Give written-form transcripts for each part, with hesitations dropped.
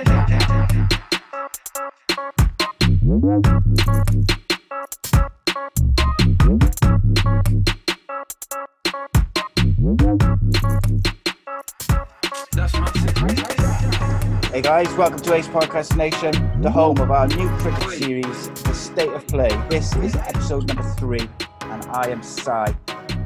Hey guys, welcome to Ace Podcast Nation, the home of our new cricket series, The State of Play. This is episode number 3, and I am Si.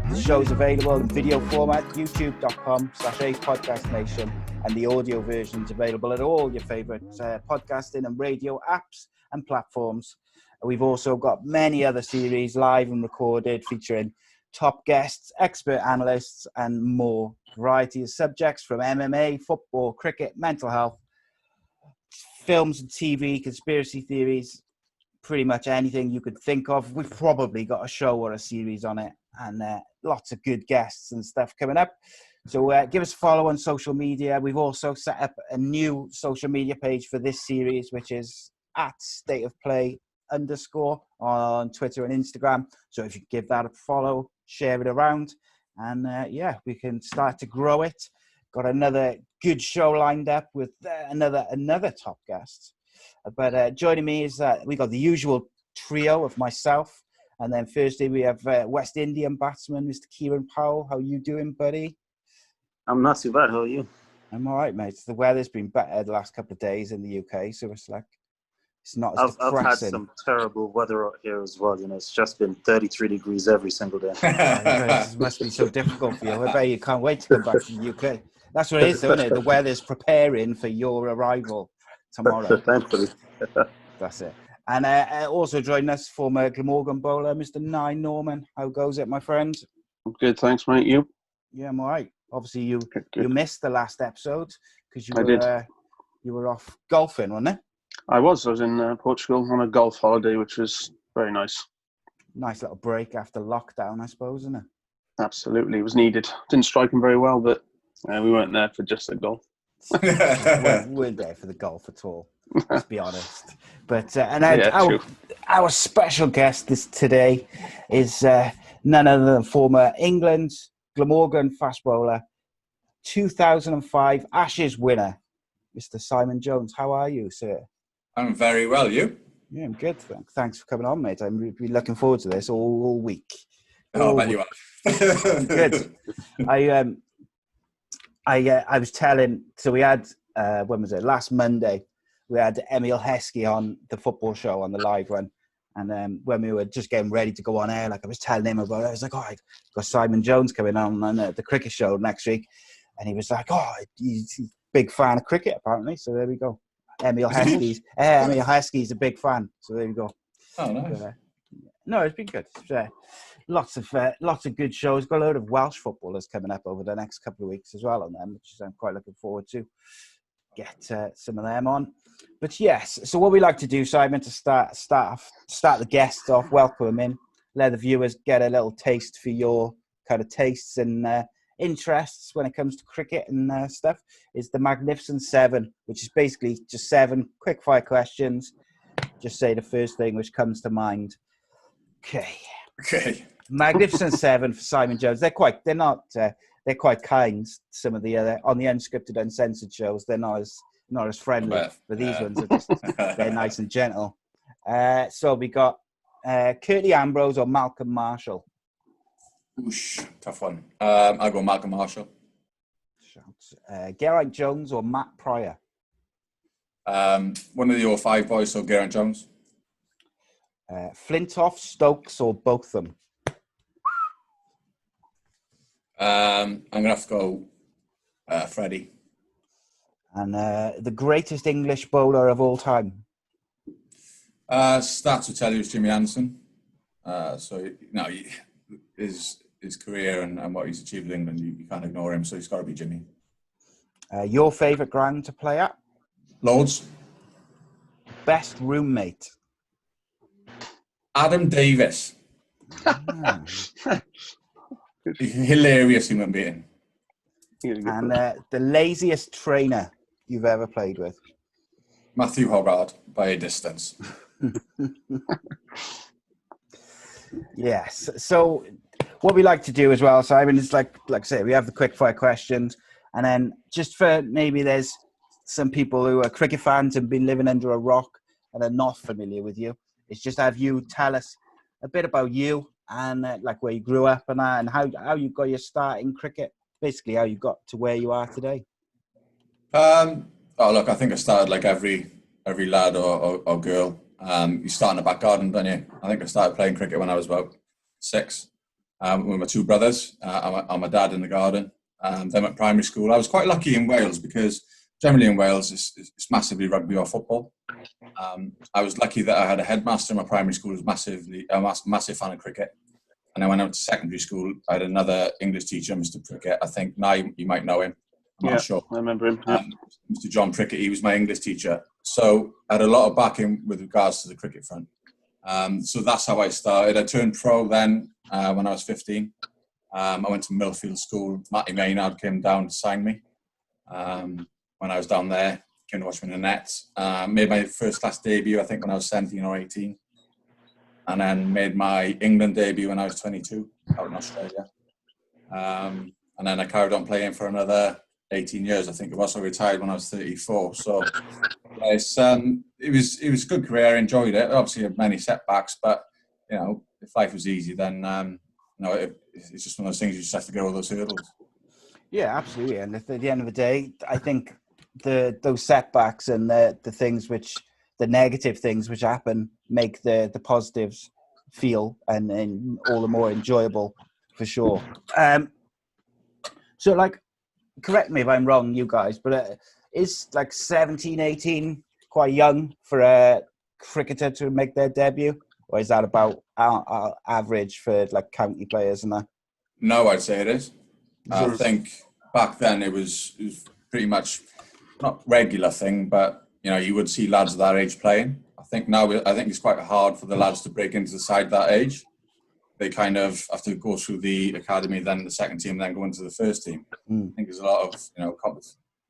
The show is available in video format, youtube.com/Ace Podcast Nation, and the audio version is available at all your favourite podcasting and radio apps and platforms. We've also got many other series live and recorded featuring top guests, expert analysts, and more. Variety of subjects from MMA, football, cricket, mental health, films and TV, conspiracy theories, pretty much anything you could think of. We've probably got a show or a series on it, and lots of good guests and stuff coming up. So give us a follow on social media. We've also set up a new social media page for this series, which is @stateofplay_ on Twitter and Instagram. So if you give that a follow, share it around, and we can start to grow it. Got another good show lined up with another top guest. But joining me is we got the usual trio of myself, and then Thursday we have West Indian batsman Mr. Kieran Powell. How you doing, buddy? I'm not too bad. How are you? I'm all right, mate. The weather's been better the last couple of days in the UK, so it's not as depressing. I've had some terrible weather out here as well. You know, it's just been 33 degrees every single day. It must be so difficult for you. I bet you can't wait to come back to the UK. That's what it is, isn't it? The weather's preparing for your arrival tomorrow. Thankfully. That's it. And also joining us, former Glamorgan bowler, Mr. Nye Norman. How goes it, my friend? I'm good, thanks, mate. You? Yeah, I'm all right. Obviously, you Good. missed the last episode because you were off golfing, wasn't it? I was in Portugal on a golf holiday, which was very nice. Nice little break after lockdown, I suppose, isn't it? Absolutely, it was needed. Didn't strike him very well, but we weren't there for just the golf. we weren't there for the golf at all, let's be honest. But our special guest today is none other than former England Glamorgan fast bowler, 2005 Ashes winner, Mr. Simon Jones. How are you, sir? I'm very well. You? Yeah, I'm good. Thanks for coming on, mate. I've been looking forward to this all week. I bet you are. Good. I was telling. So we had when was it? Last Monday. We had Emil Heskey on the football show on the live one, and when we were just getting ready to go on air, I was telling him about it. I was like, "Oh, I've got Simon Jones coming on the cricket show next week," and he was like, "Oh, he's a big fan of cricket apparently." So there we go. Emil Heskey's a big fan, so there you go. Oh, nice. No, it's been good. Lots of good shows. Got a load of Welsh footballers coming up over the next couple of weeks as well on them, which I'm quite looking forward to. Get some of them on. But yes, so what we like to do, Simon, to start the guests off, welcome them in, let the viewers get a little taste for your kind of tastes and interests when it comes to cricket and stuff, is the Magnificent 7, which is basically just 7 quick fire questions. Just say the first thing which comes to mind. Okay. Magnificent 7 for Simon Jones. They're quite kind. Some of the other on the unscripted, uncensored shows, they're not as friendly. But these ones are just they're nice and gentle. So we got Curtly Ambrose or Malcolm Marshall. Oosh, tough one. I'll go Malcolm Marshall. Geraint Jones or Matt Pryor? One of the 05 boys, so Geraint Jones. Flintoff, Stokes, or both of them? I'm going to have to go Freddie. And the greatest English bowler of all time? Stats will tell you it's Jimmy Anderson. His career and what he's achieved in England, you can't ignore him, so he's got to be Jimmy. Your favourite ground to play at? Lords. Best roommate? Adam Davis. Hilarious human being. And the laziest trainer you've ever played with? Matthew Hoggard, by a distance. Yes. So what we like to do as well, Simon, is like I say, we have the quick fire questions, and then just for maybe there's some people who are cricket fans and been living under a rock and are not familiar with you, is just have you tell us a bit about you and like where you grew up and that, and how you got your start in cricket, basically how you got to where you are today. Oh, look, I think I started like every lad or girl. You start in the back garden, don't you? I think I started playing cricket when I was about 6 with my 2 brothers and my dad in the garden. Then at primary school, I was quite lucky in Wales because generally in Wales it's massively rugby or football. I was lucky that I had a headmaster in my primary school who was a massive fan of cricket. And then when I went to secondary school, I had another English teacher, Mr. Prickett. I think Nye, you might know him. I'm not sure. I remember him. Yeah. Mr. John Prickett, he was my English teacher. So I had a lot of backing with regards to the cricket front. So that's how I started. I turned pro then when I was 15. I went to Millfield School. Matty Maynard came down to sign me when I was down there. Came to watch me in the nets. Made my first class debut, I think, when I was 17 or 18. And then made my England debut when I was 22 out in Australia. And then I carried on playing for another 18 years, I think it was. I retired when I was 34. So it was a good career. I enjoyed it. Obviously, had many setbacks, but you know, if life was easy, then it's just one of those things you just have to go over those hurdles. Yeah, absolutely. And at the end of the day, I think those setbacks and the negative things which happen make the positives feel and all the more enjoyable for sure. So like, correct me if I'm wrong, you guys, but is like 17, 18 quite young for a cricketer to make their debut? Or is that about average for like county players and that? No, I'd say it is. I think back then it was pretty much not regular thing, but you know, you would see lads of that age playing. I think it's quite hard for the lads to break into the side that age. They kind of have to go through the academy, then the second team, then go into the first team. I think there's a lot of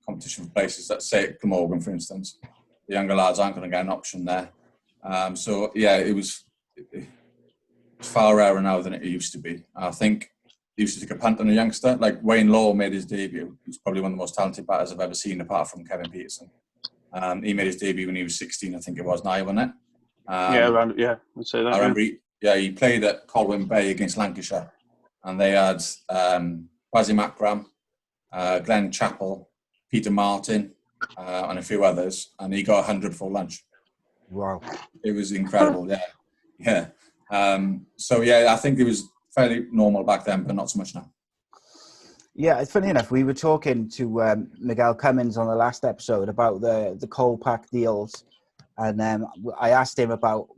competition for places. Let's say at Glamorgan, for instance, the younger lads aren't going to get an option there. So yeah, it's far rarer now than it used to be. I think they used to take a punt on a youngster. Like Wayne Law made his debut. He's probably one of the most talented batters I've ever seen, apart from Kevin Peterson. He made his debut when he was 16, I think it was, Nye, wasn't it? I'd say that. I remember he played at Colwyn Bay against Lancashire, and they had Basim Akram, Glenn Chappell, Peter Martin, and a few others, and he got 100 for lunch. Wow. It was incredible, yeah. So, yeah, I think it was fairly normal back then, but not so much now. Yeah, it's funny enough. We were talking to Miguel Cummins on the last episode about the Kolpak deals, and I asked him about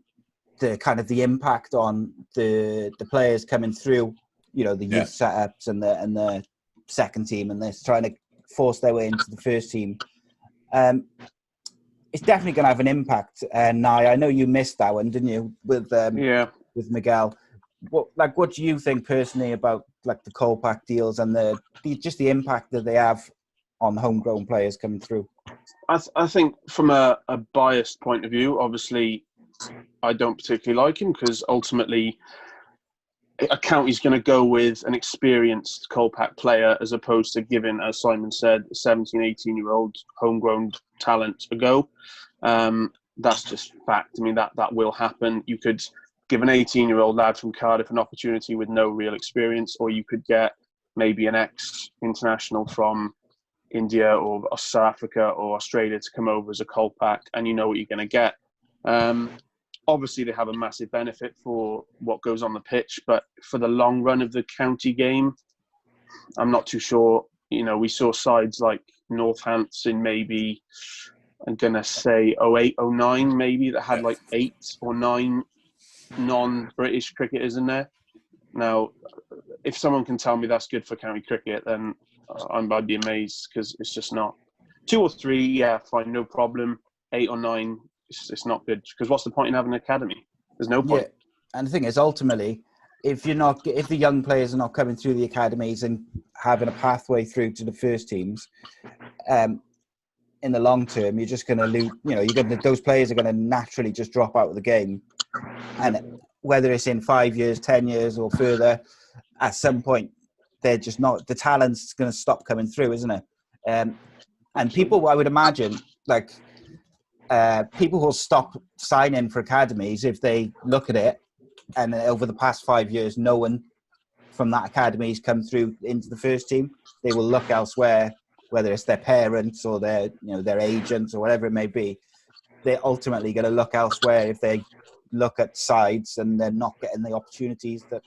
the kind of the impact on the players coming through, you know, the youth setups and the second team and this, trying to force their way into the first team. It's definitely going to have an impact. And I know you missed that one, didn't you? With Miguel. What do you think personally about like the Kolpak deals and the impact that they have on homegrown players coming through? I think from a biased point of view, obviously, I don't particularly like him because ultimately a county's going to go with an experienced Kolpak player as opposed to giving, as Simon said, a 17, 18-year-old homegrown talent a go. That's just fact. I mean, that will happen. You could give an 18-year-old lad from Cardiff an opportunity with no real experience, or you could get maybe an ex-international from India or South Africa or Australia to come over as a Kolpak, and you know what you're going to get. Obviously, they have a massive benefit for what goes on the pitch, but for the long run of the county game, I'm not too sure. You know, we saw sides like Northampton, maybe, I'm going to say 08, 09, maybe, that had like 8 or 9 non-British cricketers in there. Now, if someone can tell me that's good for county cricket, then I'd be amazed, because it's just not. 2 or 3, yeah, fine, no problem. 8 or 9, it's not good, because what's the point in having an academy? There's no point. Yeah. And the thing is, ultimately, if the young players are not coming through the academies and having a pathway through to the first teams, in the long term, you're just going to lose. You know, those players are going to naturally just drop out of the game, and whether it's in 5 years, 10 years, or further, at some point, they're just not. The talent's going to stop coming through, isn't it? And And people, I would imagine, like people will stop signing for academies if they look at it, and over the past 5 years, no one from that academy has come through into the first team. They will look elsewhere, whether it's their parents or their agents or whatever it may be. They're ultimately going to look elsewhere if they look at sides and they're not getting the opportunities that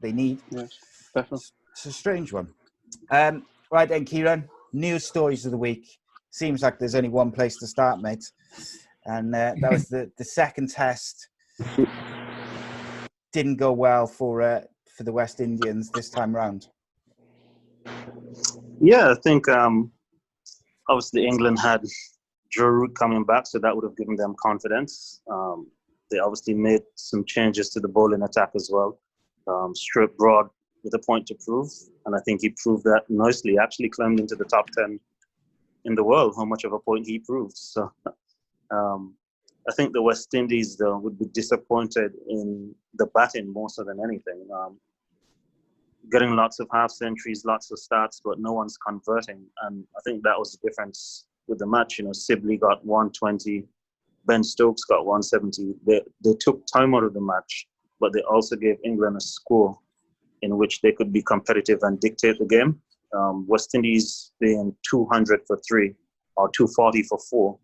they need. Yes, definitely. It's a strange one. Right then, Kieran, news stories of the week. Seems like there's only one place to start, mate. And that was the second test. Didn't go well for the West Indians this time round. Yeah, I think obviously England had Joe Root coming back, so that would have given them confidence. They obviously made some changes to the bowling attack as well. Stuart Broad with a point to prove, and I think he proved that nicely. Actually climbed into the top 10 in the world, how much of a point he proved. So I think the West Indies, though, would be disappointed in the batting more so than anything. Getting lots of half centuries, lots of starts, but no one's converting. And I think that was the difference with the match. Sibley got 120, Ben Stokes got 170. They took time out of the match, but they also gave England a score in which they could be competitive and dictate the game. West Indies being 200 for 3 or 240 for 4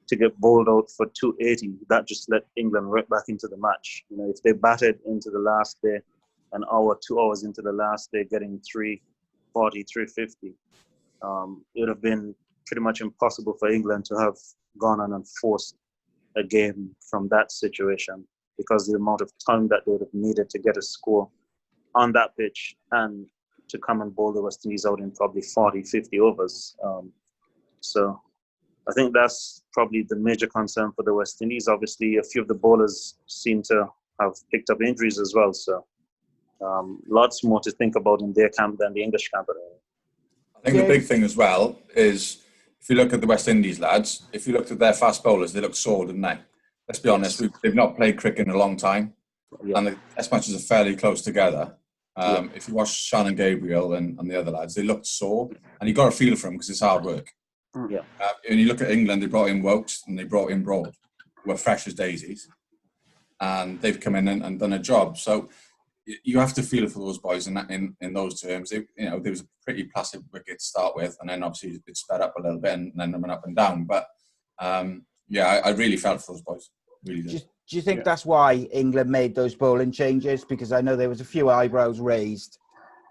to get bowled out for 280, that just let England right back into the match. If they batted into the last day, an hour, 2 hours into the last day, getting 340, 350, it would have been pretty much impossible for England to have gone on and forced a game from that situation, because the amount of time that they would have needed to get a score on that pitch and to come and bowl the West Indies out in probably 40, 50 overs. So I think that's probably the major concern for the West Indies. Obviously, a few of the bowlers seem to have picked up injuries as well. So lots more to think about in their camp than the English camp. I think the big thing as well is, if you look at the West Indies lads, if you looked at their fast bowlers, they look sore, didn't they? Let's be honest, they've not played cricket in a long time. Yeah. And the test matches are fairly close together. If you watch Shannon Gabriel and the other lads, they looked sore, and you got to feel for them because it's hard work. Yeah. When you look at England, they brought in Wokes and they brought in Broad, who were fresh as daisies, and they've come in and done a job. So you have to feel for those boys in those terms. There was a pretty placid wicket to start with, and then obviously it sped up a little bit, and then they went up and down. But I really felt for those boys. Really did. Do you think that's why England made those bowling changes? Because I know there was a few eyebrows raised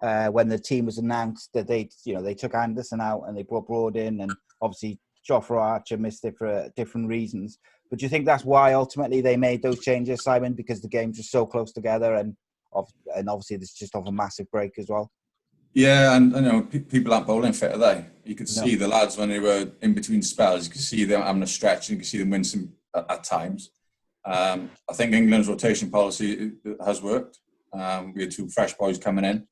when the team was announced that they took Anderson out and they brought Broad in, and obviously Jofra Archer missed it for different reasons. But do you think that's why ultimately they made those changes, Simon? Because the games were so close together, and obviously there's just off a massive break as well. Yeah, and people aren't bowling fit, are they? You could see the lads when they were in between spells. You could see them having a stretch, and you could see them wincing at times. I think England's rotation policy has worked. We had 2 fresh boys coming in.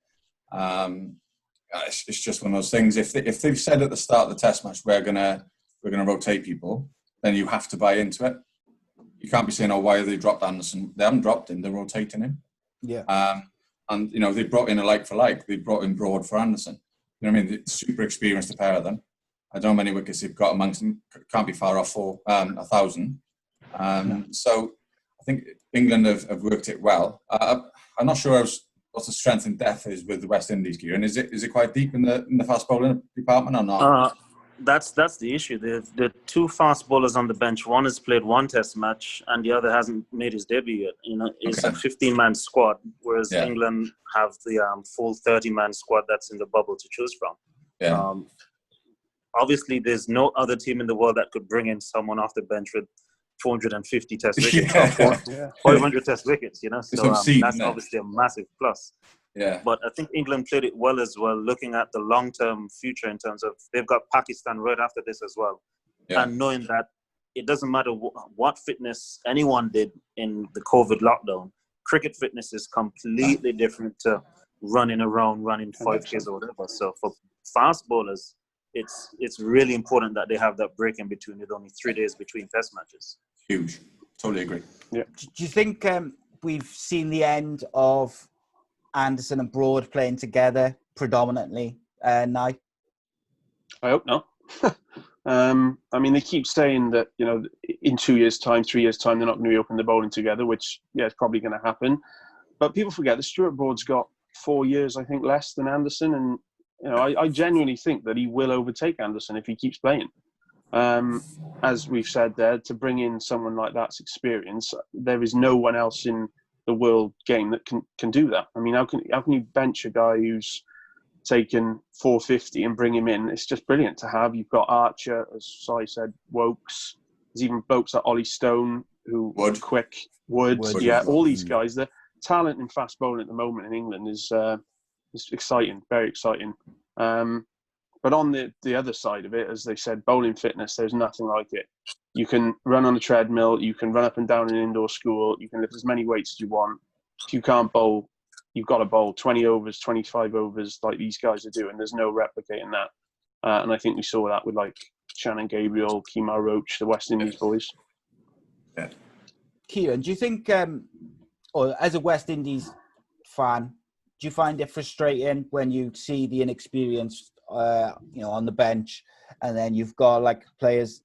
It's just one of those things. If they've said at the start of the Test match we're gonna rotate people, then you have to buy into it. You can't be saying, why have they dropped Anderson? They haven't dropped him; they're rotating him. Yeah. And they brought in a like for like. They brought in Broad for Anderson. You know what I mean? It's super experienced, the pair of them. I don't know how many wickets they've got amongst them. Can't be far off for 1,000. So I think England have worked it well. I'm not sure what the strength and depth is with the West Indies, Kieran. Is it quite deep in the fast bowling department or not? That's the issue. The 2 fast bowlers on the bench. One has played 1 Test match, and the other hasn't made his debut yet. It's a 15-man squad, whereas England have the full 30-man squad that's in the bubble to choose from. Yeah. Obviously, there's no other team in the world that could bring in someone off the bench with 450 Test wickets, 500 Test wickets. So that's obviously a massive plus. Yeah. But I think England played it well as well, looking at the long-term future in terms of they've got Pakistan right after this as well. Yeah. And knowing that it doesn't matter what fitness anyone did in the COVID lockdown, cricket fitness is completely different to running around, running 5Ks or whatever. So for fast bowlers, it's really important that they have that break in between with only 3 days between Test matches. Huge. Totally agree. Yeah. Do you think we've seen the end of Anderson and Broad playing together predominantly, Nye? I hope not. I mean, they keep saying that, in 2 years' time, 3 years' time, they're not going to be opening the bowling together, which, it's probably going to happen. But people forget that Stuart Broad's got 4 years, I think, less than Anderson. And, I genuinely think that he will overtake Anderson if he keeps playing. As we've said there, to bring in someone like that's experience, there is no one else in the world game that can do that. I mean, how can you bench a guy who's taken 450 and bring him in? It's just brilliant to have. You've got Archer, as Si said, Wokes. There's even blokes like Ollie Stone, who quick. Wood. Yeah, all these guys. The talent in fast bowling at the moment in England is exciting, very exciting. But on the other side of it, as they said, bowling fitness, there's nothing like it. You can run on a treadmill, you can run up and down an indoor school, you can lift as many weights as you want. If you can't bowl, you've got to bowl 20 overs, 25 overs like these guys are doing. There's no replicating that. And I think we saw that with like Shannon Gabriel, Kemar Roach, the West Indies boys. Yeah. Kieran, do you think, or as a West Indies fan, do you find it frustrating when you see the inexperienced, on the bench, and then you've got like players,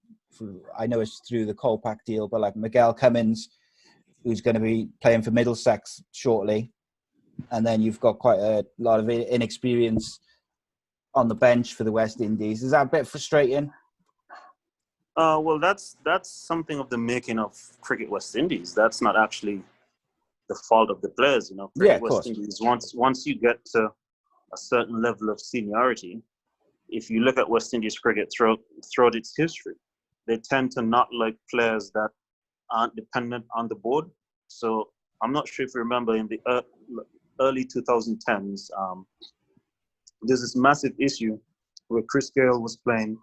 I know it's through the Kolpak deal, but like Miguel Cummins, who's going to be playing for Middlesex shortly, and then you've got quite a lot of inexperience on the bench for the West Indies. Is that a bit frustrating? Well, that's something of the making of Cricket West Indies. That's not actually the fault of the players, Cricket West Indies. Once you get to a certain level of seniority, if you look at West Indies cricket throughout its history, they tend to not like players that aren't dependent on the board. So I'm not sure if you remember in the early 2010s, there's this massive issue where Chris Gayle was playing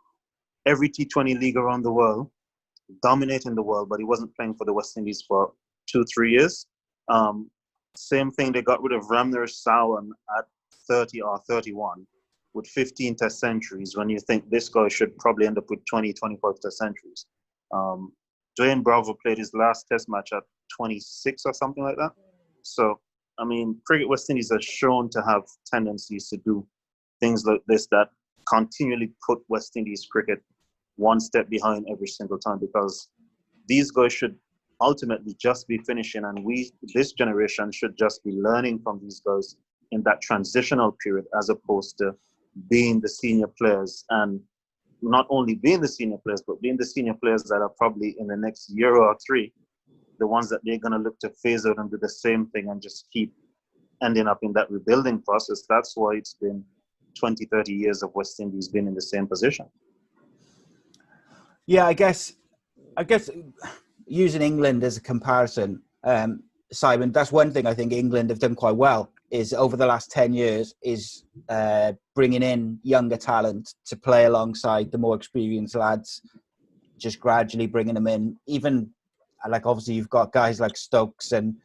every T20 league around the world, dominating the world, but he wasn't playing for the West Indies for 2-3 years. Same thing, they got rid of Ramner Sawan at 30 or 31 with 15 test centuries, when you think this guy should probably end up with 20, 25 test centuries. Dwayne Bravo played his last test match at 26 or something like that. So, I mean, Cricket West Indies has shown to have tendencies to do things like this that continually put West Indies cricket one step behind every single time, because these guys should ultimately just be finishing, and this generation should just be learning from these guys in that transitional period, as opposed to being the senior players, and not only being the senior players, but being the senior players that are probably in the next year or three, the ones that they're going to look to phase out and do the same thing and just keep ending up in that rebuilding process. That's why it's been 20, 30 years of West Indies being in the same position. Yeah, I guess using England as a comparison, Simon, that's one thing I think England have done quite well, is over the last 10 years is bringing in younger talent to play alongside the more experienced lads, just gradually bringing them in. Even, like, obviously you've got guys like Stokes and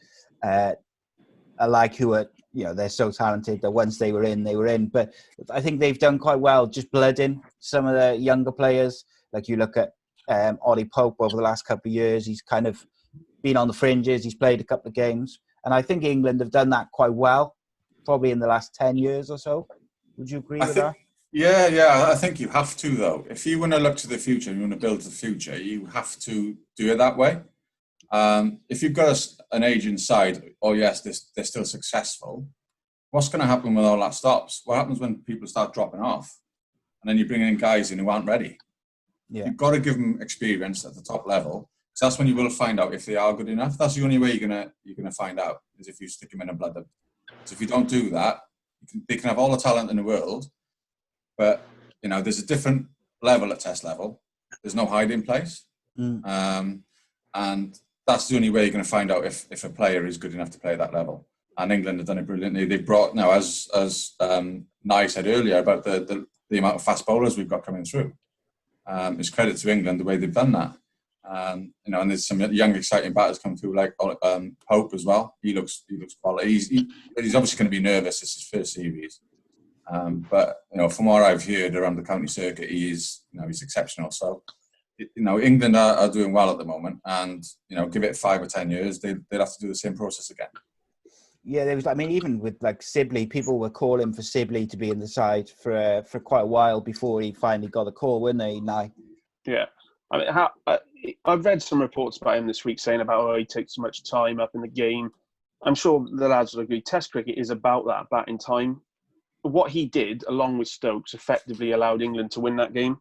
alike who are, they're so talented that once they were in. But I think they've done quite well just blooding some of the younger players. Like you look at Ollie Pope over the last couple of years, he's kind of been on the fringes, he's played a couple of games. And I think England have done that quite well, probably in the last 10 years or so. Would you agree with that? Yeah, I think you have to, though. If you want to look to the future, you want to build the future, you have to do it that way. If you've got an aging side, yes, they're still successful, what's going to happen when all that stops? What happens when people start dropping off? And then you bring in guys in who aren't ready. Yeah. You've got to give them experience at the top level, because that's when you will find out if they are good enough. That's the only way you're gonna find out, is if you stick them in and blood them. So if you don't do that, they can have all the talent in the world, but there's a different level at test level. There's no hiding place, and that's the only way you're going to find out if a player is good enough to play at that level. And England have done it brilliantly. They brought, now, as Nye said earlier about the amount of fast bowlers we've got coming through. It's credit to England the way they've done that. And there's some young, exciting batters come through, like Pope as well. He looks quality. He's obviously going to be nervous. It's his first series, but from what I've heard around the county circuit, he's exceptional. So England are doing well at the moment, and give it 5 or 10 years, they'll have to do the same process again. Yeah, there was. I mean, even with like Sibley, people were calling for Sibley to be in the side for quite a while before he finally got the call, weren't they? Nye? Yeah, I mean, I've read some reports about him this week saying about he takes so much time up in the game. I'm sure the lads will agree. Test cricket is about that batting time. What he did, along with Stokes, effectively allowed England to win that game.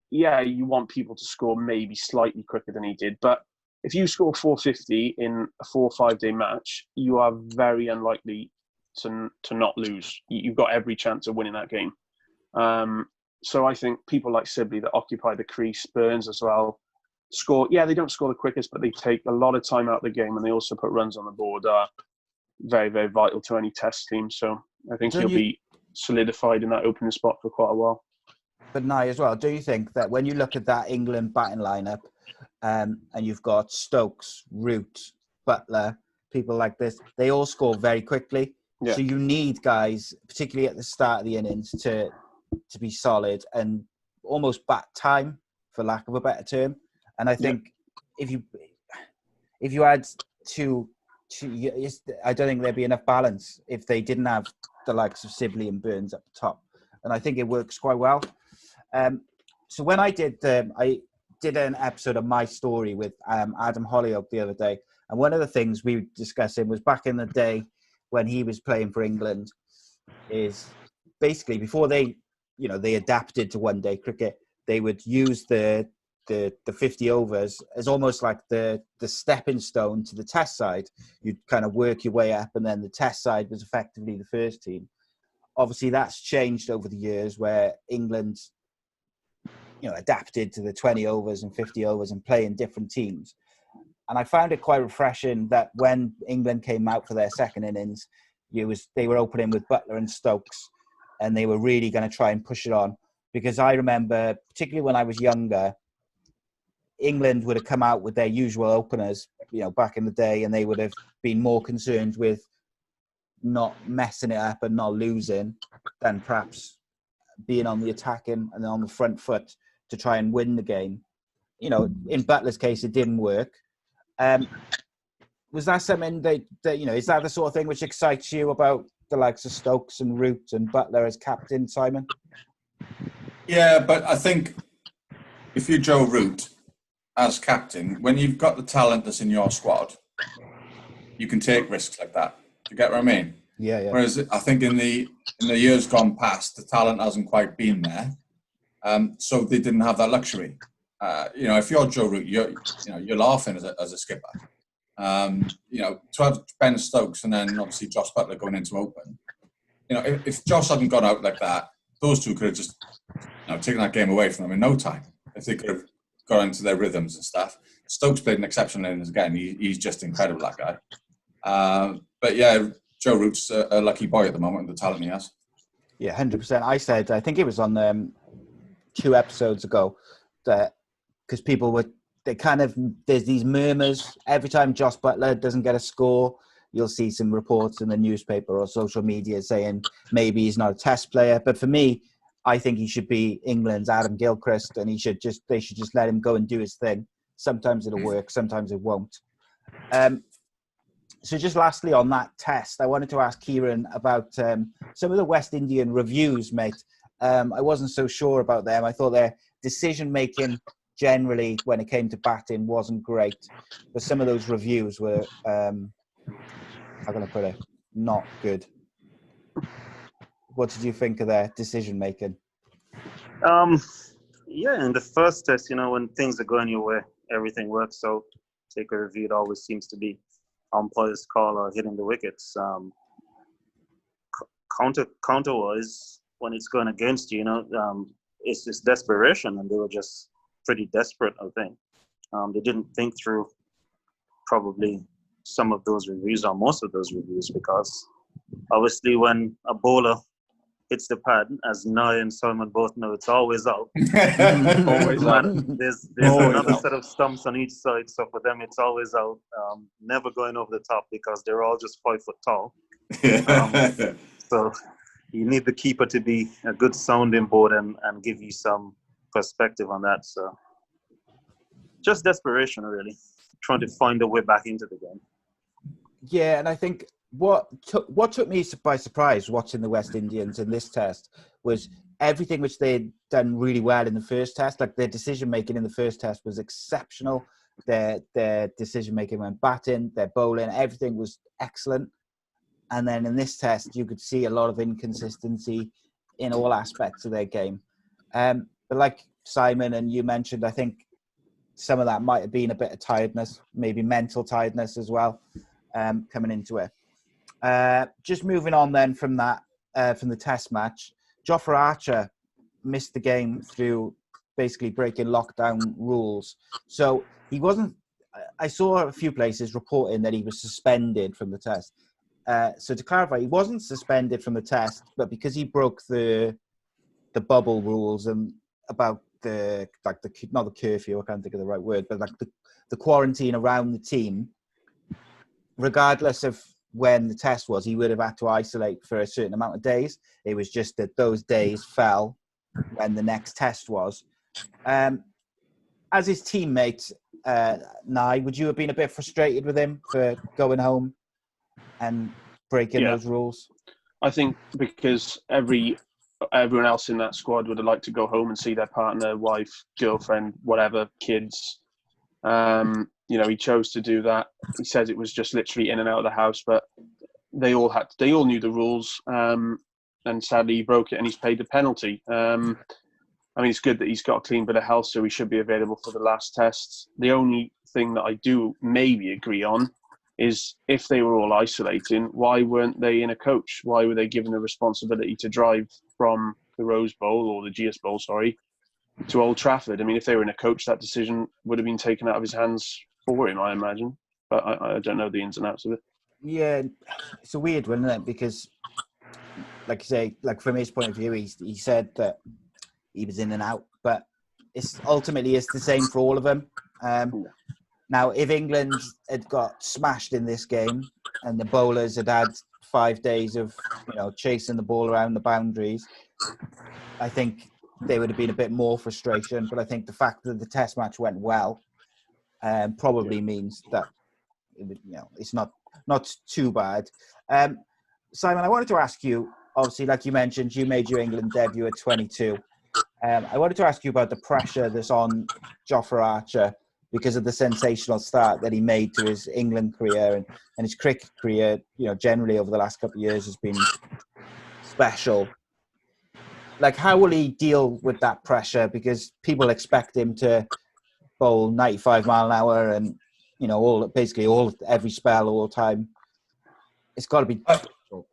Yeah, you want people to score maybe slightly quicker than he did, but if you score 450 in a 4 or 5 day match, you are very unlikely to not lose. You've got every chance of winning that game. So I think people like Sibley that occupy the crease, Burns as well, score. Yeah, they don't score the quickest, but they take a lot of time out of the game, and they also put runs on the board. Are very, very vital to any Test team. So I think he'll be solidified in that opening spot for quite a while. But Nye as well, do you think that when you look at that England batting lineup, and you've got Stokes, Root, Butler, people like this, they all score very quickly. Yeah. So you need guys, particularly at the start of the innings, to be solid and almost bat time, for lack of a better term. And I think if you add two, I don't think there'd be enough balance if they didn't have the likes of Sibley and Burns at the top. And I think it works quite well. So when I did an episode of My Story with Adam Hollyoak the other day, and one of the things we were discussing was back in the day when he was playing for England, is basically before they adapted to one-day cricket, they would use the 50 overs as almost like the stepping stone to the Test side. You'd kind of work your way up, and then the Test side was effectively the first team. Obviously, that's changed over the years, where England, adapted to the 20 overs and 50 overs and play in different teams. And I found it quite refreshing that when England came out for their second innings, they were opening with Butler and Stokes, and they were really going to try and push it on. Because I remember, particularly when I was younger, England would have come out with their usual openers, back in the day, and they would have been more concerned with not messing it up and not losing than perhaps being on the attacking and on the front foot to try and win the game. In Butler's case, it didn't work. Was that something that is that the sort of thing which excites you about the likes of Stokes and Root and Butler as captain, Simon? Yeah, but I think if you're Joe Root as captain, when you've got the talent that's in your squad, you can take risks like that. Do you get what I mean? Yeah. Whereas I think in the years gone past, the talent hasn't quite been there, so they didn't have that luxury. If you're Joe Root, you're laughing as a skipper. To have Ben Stokes and then obviously Josh Butler going into open. If Josh hadn't gone out like that, those two could have just taken that game away from them in no time. If they could have got into their rhythms and stuff. Stokes played an exceptional innings again. He's just incredible, that guy. But yeah, Joe Root's a lucky boy at the moment with the talent he has. Yeah, 100%. I said, I think it was on 2 episodes ago, that because people were, there's these murmurs. Every time Josh Butler doesn't get a score, you'll see some reports in the newspaper or social media saying maybe he's not a Test player. But for me, I think he should be England's Adam Gilchrist, and they should just let him go and do his thing. Sometimes it'll work, sometimes it won't. So just lastly on that Test, I wanted to ask Kieran about some of the West Indian reviews, mate. I wasn't so sure about them. I thought their decision-making generally, when it came to batting, wasn't great. But some of those reviews were, how can I put it, not good. What did you think of their decision-making? Yeah, in the first Test, when things are going your way, everything works. So take a review, it always seems to be umpire's call or hitting the wickets. Counter-wise, when it's going against you, it's just desperation, and they were just pretty desperate, I think. They didn't think through probably some of those reviews or most of those reviews, because obviously when a bowler hits the pad, as Nye and Simon both know, it's always out. Always out. There's Always another out. set of stumps on each side, so for them it's always out. Never going over the top, because they're all just 5 foot tall. So you need the keeper to be a good sounding board and give you some perspective on that. So just desperation, really, trying to find a way back into the game. Yeah, and I think what took me by surprise watching the West Indians in this test was everything which they'd done really well in the first test. Like their decision making in the first test was exceptional. Their decision making when batting, their bowling, everything was excellent. And then in this test, you could see a lot of inconsistency in all aspects of their game. But like Simon and you mentioned, I think some of that might have been a bit of tiredness, maybe mental tiredness as well, coming into it. Just moving on then from that, from the test match, Jofra Archer missed the game through basically breaking lockdown rules. So he wasn't, I saw a few places reporting that he was suspended from the test. So to clarify, he wasn't suspended from the test, but because he broke the bubble rules and about not the curfew, I can't think of the right word, but like the quarantine around the team, regardless of when the test was, he would have had to isolate for a certain amount of days. It was just that those days fell when the next test was. As his teammate, Nye, would you have been a bit frustrated with him for going home and breaking those rules? I think because everyone else in that squad would have liked to go home and see their partner, wife, girlfriend, whatever, kids. He chose to do that. He says it was just literally in and out of the house, but they all knew the rules. And sadly he broke it and he's paid the penalty. It's good that he's got a clean bit of health, so he should be available for the last tests. The only thing that I do maybe agree on is if they were all isolating, why weren't they in a coach? Why were they given the responsibility to drive from the Rose Bowl or the GS Bowl, to Old Trafford? I mean, if they were in a coach, that decision would have been taken out of his hands for him, I imagine. But I don't know the ins and outs of it. Yeah, it's a weird one, isn't it? Because, like you say, like from his point of view, he said that he was in and out, but it's ultimately the same for all of them. Now, if England had got smashed in this game and the bowlers had 5 days of, chasing the ball around the boundaries, I think there would have been a bit more frustration. But I think the fact that the test match went well probably means that, it's not too bad. Simon, I wanted to ask you, obviously, like you mentioned, you made your England debut at 22. I wanted to ask you about the pressure that's on Jofra Archer because of the sensational start that he made to his England career and his cricket career, generally over the last couple of years has been special. Like, how will he deal with that pressure? Because people expect him to bowl 95 mile an hour and, every spell all the time. It's got to be difficult.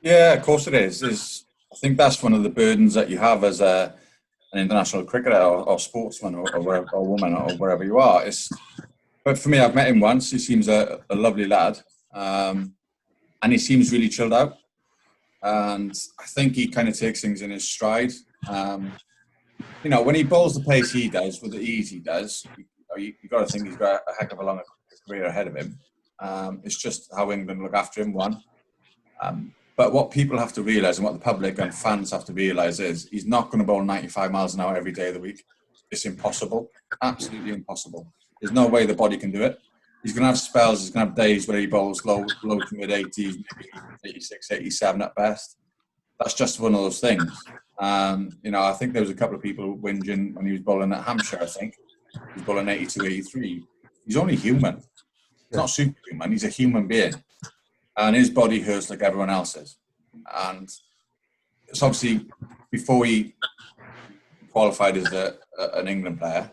Yeah, of course it is. I think that's one of the burdens that you have as an international cricketer or sportsman or woman or wherever you are. But for me, I've met him once. He seems a lovely lad, and he seems really chilled out. And I think he kind of takes things in his stride. When he bowls the pace he does with the ease he does, you've got to think he's got a heck of a long career ahead of him. It's just how England look after him, one. But what people have to realise and what the public and fans have to realise is he's not going to bowl 95 miles an hour every day of the week. It's impossible. Absolutely impossible. There's no way the body can do it. He's going to have spells, he's going to have days where he bowls low to mid-80s, maybe 86, 87 at best. That's just one of those things. I think there was a couple of people whinging when he was bowling at Hampshire, I think. He was bowling 82, 83. He's only human. He's not superhuman. He's a human being. And his body hurts like everyone else's. And it's obviously, before he qualified as an England player,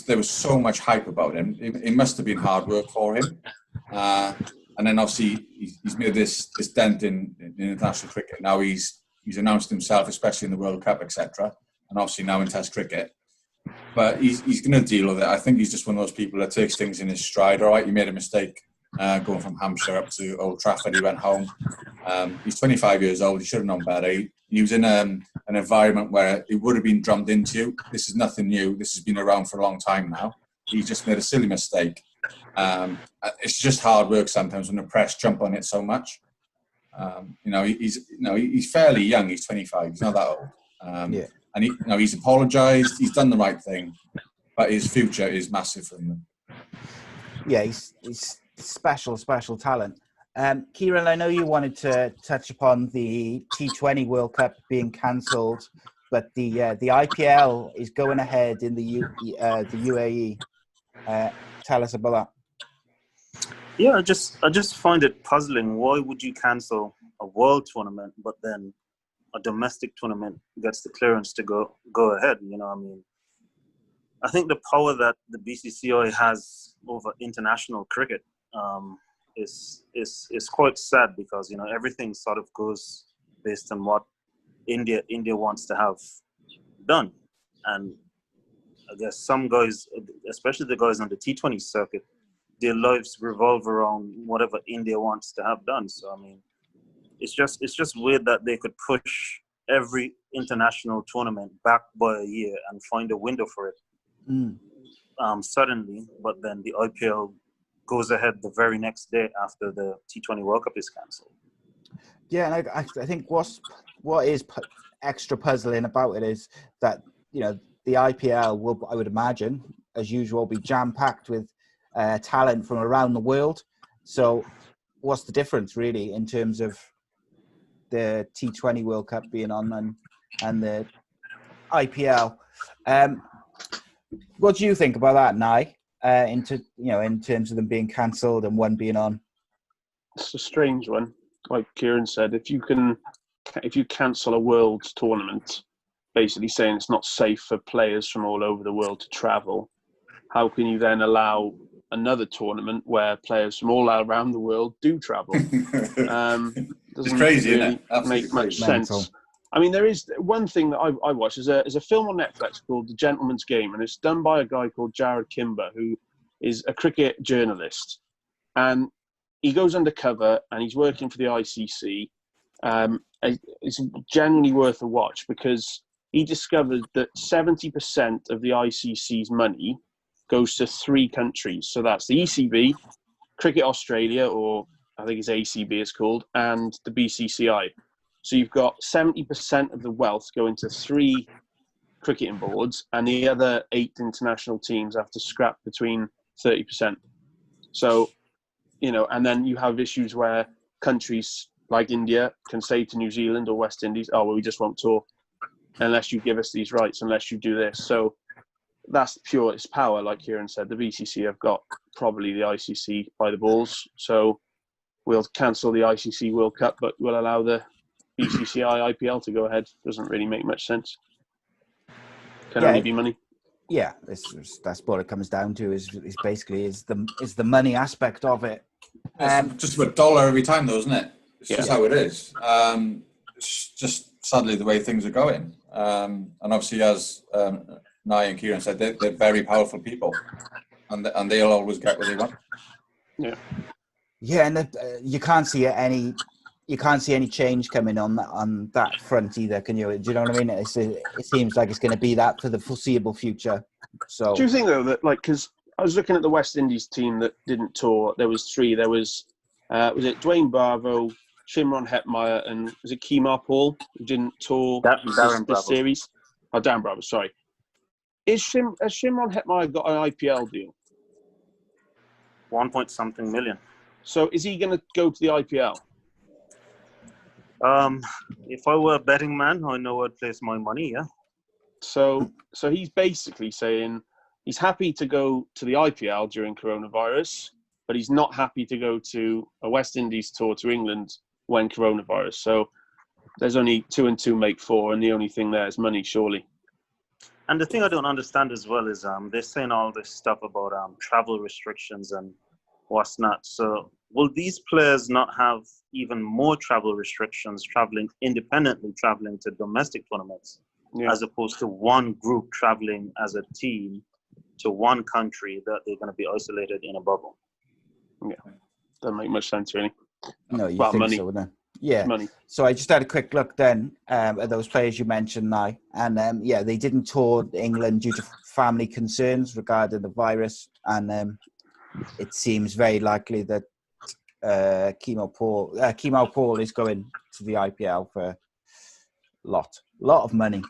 there was so much hype about him. It must have been hard work for him. And then obviously he's made this dent in international cricket. Now he's announced himself, especially in the World Cup, etc. And obviously now in Test cricket. But he's going to deal with it. I think he's just one of those people that takes things in his stride. All right, he made a mistake. Going from Hampshire up to Old Trafford, he went home. He's 25 years old. He should have known better. He was in an environment where it would have been drummed into you. This is nothing new. This has been around for a long time now. He just made a silly mistake. It's just hard work sometimes when the press jump on it so much. He's fairly young. He's 25. He's not that old. And he's apologised. He's done the right thing, but his future is massive for him. Yeah, special talent. Kieran, I know you wanted to touch upon the T20 World Cup being cancelled, but the IPL is going ahead in the UAE. Tell us about that. Yeah, I just find it puzzling. Why would you cancel a world tournament, but then a domestic tournament gets the clearance to go ahead? You know, I mean, I think the power that the BCCI has over international cricket is quite sad, because you know everything sort of goes based on what India wants to have done, and I guess some guys, especially the guys on the T20 circuit, their lives revolve around whatever India wants to have done. So I mean, it's just weird that they could push every international tournament back by a year and find a window for it suddenly, but then the IPL goes ahead the very next day after the T20 World Cup is cancelled. Yeah, and I think what is extra puzzling about it is that, you know, the IPL will, I would imagine, as usual, be jam-packed with talent from around the world. So what's the difference, really, in terms of the T20 World Cup being on and the IPL? What do you think about that, Nye? In terms of them being cancelled and one being on? It's a strange one. Like Kieran said, if you cancel a world tournament, basically saying it's not safe for players from all over the world to travel, how can you then allow another tournament where players from all around the world do travel? It's crazy, really isn't it? make much Mental. sense. I mean, there is one thing that I watched. There's a film on Netflix called The Gentleman's Game, and it's done by a guy called Jared Kimber, who is a cricket journalist. And he goes undercover, and he's working for the ICC. It's genuinely worth a watch, because he discovered that 70% of the ICC's money goes to 3 countries. So that's the ECB, Cricket Australia, or I think it's A.C.E. it's called, and the BCCI. So you've got 70% of the wealth going to 3 cricketing boards, and the other 8 international teams have to scrap between 30%. So, you know, and then you have issues where countries like India can say to New Zealand or West Indies, oh, well, we just won't tour unless you give us these rights, unless you do this. So that's pure, it's power, like Kieran said. The BCC have got probably the ICC by the balls. So we'll cancel the ICC World Cup, but we'll allow the BCCI IPL to go ahead. Doesn't really make much sense. Can only be money. Yeah, that's what it comes down to. Is basically the money aspect of it. It's just about $1 every time, though, isn't it? It's just how it is. It's just sadly the way things are going. And obviously, as Nye and Kieran said, they're very powerful people, and they'll always get what they want. Yeah. Yeah, and you can't see any change coming on that front either, can you? Do you know what I mean? It seems like it's going to be that for the foreseeable future. So, do you think though that, like, because I was looking at the West Indies team that didn't tour. There was 3. There was it Dwayne Bravo, Shimron Hetmeyer, and was it Kemar Paul who didn't tour this series? Oh, Darren Bravo. Sorry. Has Shimron Hetmeyer got an IPL deal? 1 point something million. So is he going to go to the IPL? If I were a betting man, I know I'd place my money. Yeah. So he's basically saying he's happy to go to the IPL during coronavirus, but he's not happy to go to a West Indies tour to England when coronavirus. So there's only 2 and 2 make 4, and the only thing there is money, surely. And the thing I don't understand as well is they're saying all this stuff about travel restrictions and what's not. So will these players not have even more travel restrictions independently traveling to domestic tournaments, as opposed to one group traveling as a team to one country that they're going to be isolated in a bubble? Yeah, doesn't make much sense, really. No, you think money. so, wouldn't it? Yeah. Money. So I just had a quick look then at those players you mentioned now, and they didn't tour England due to family concerns regarding the virus, and it seems very likely that Kemar Paul is going to the IPL for a lot of money.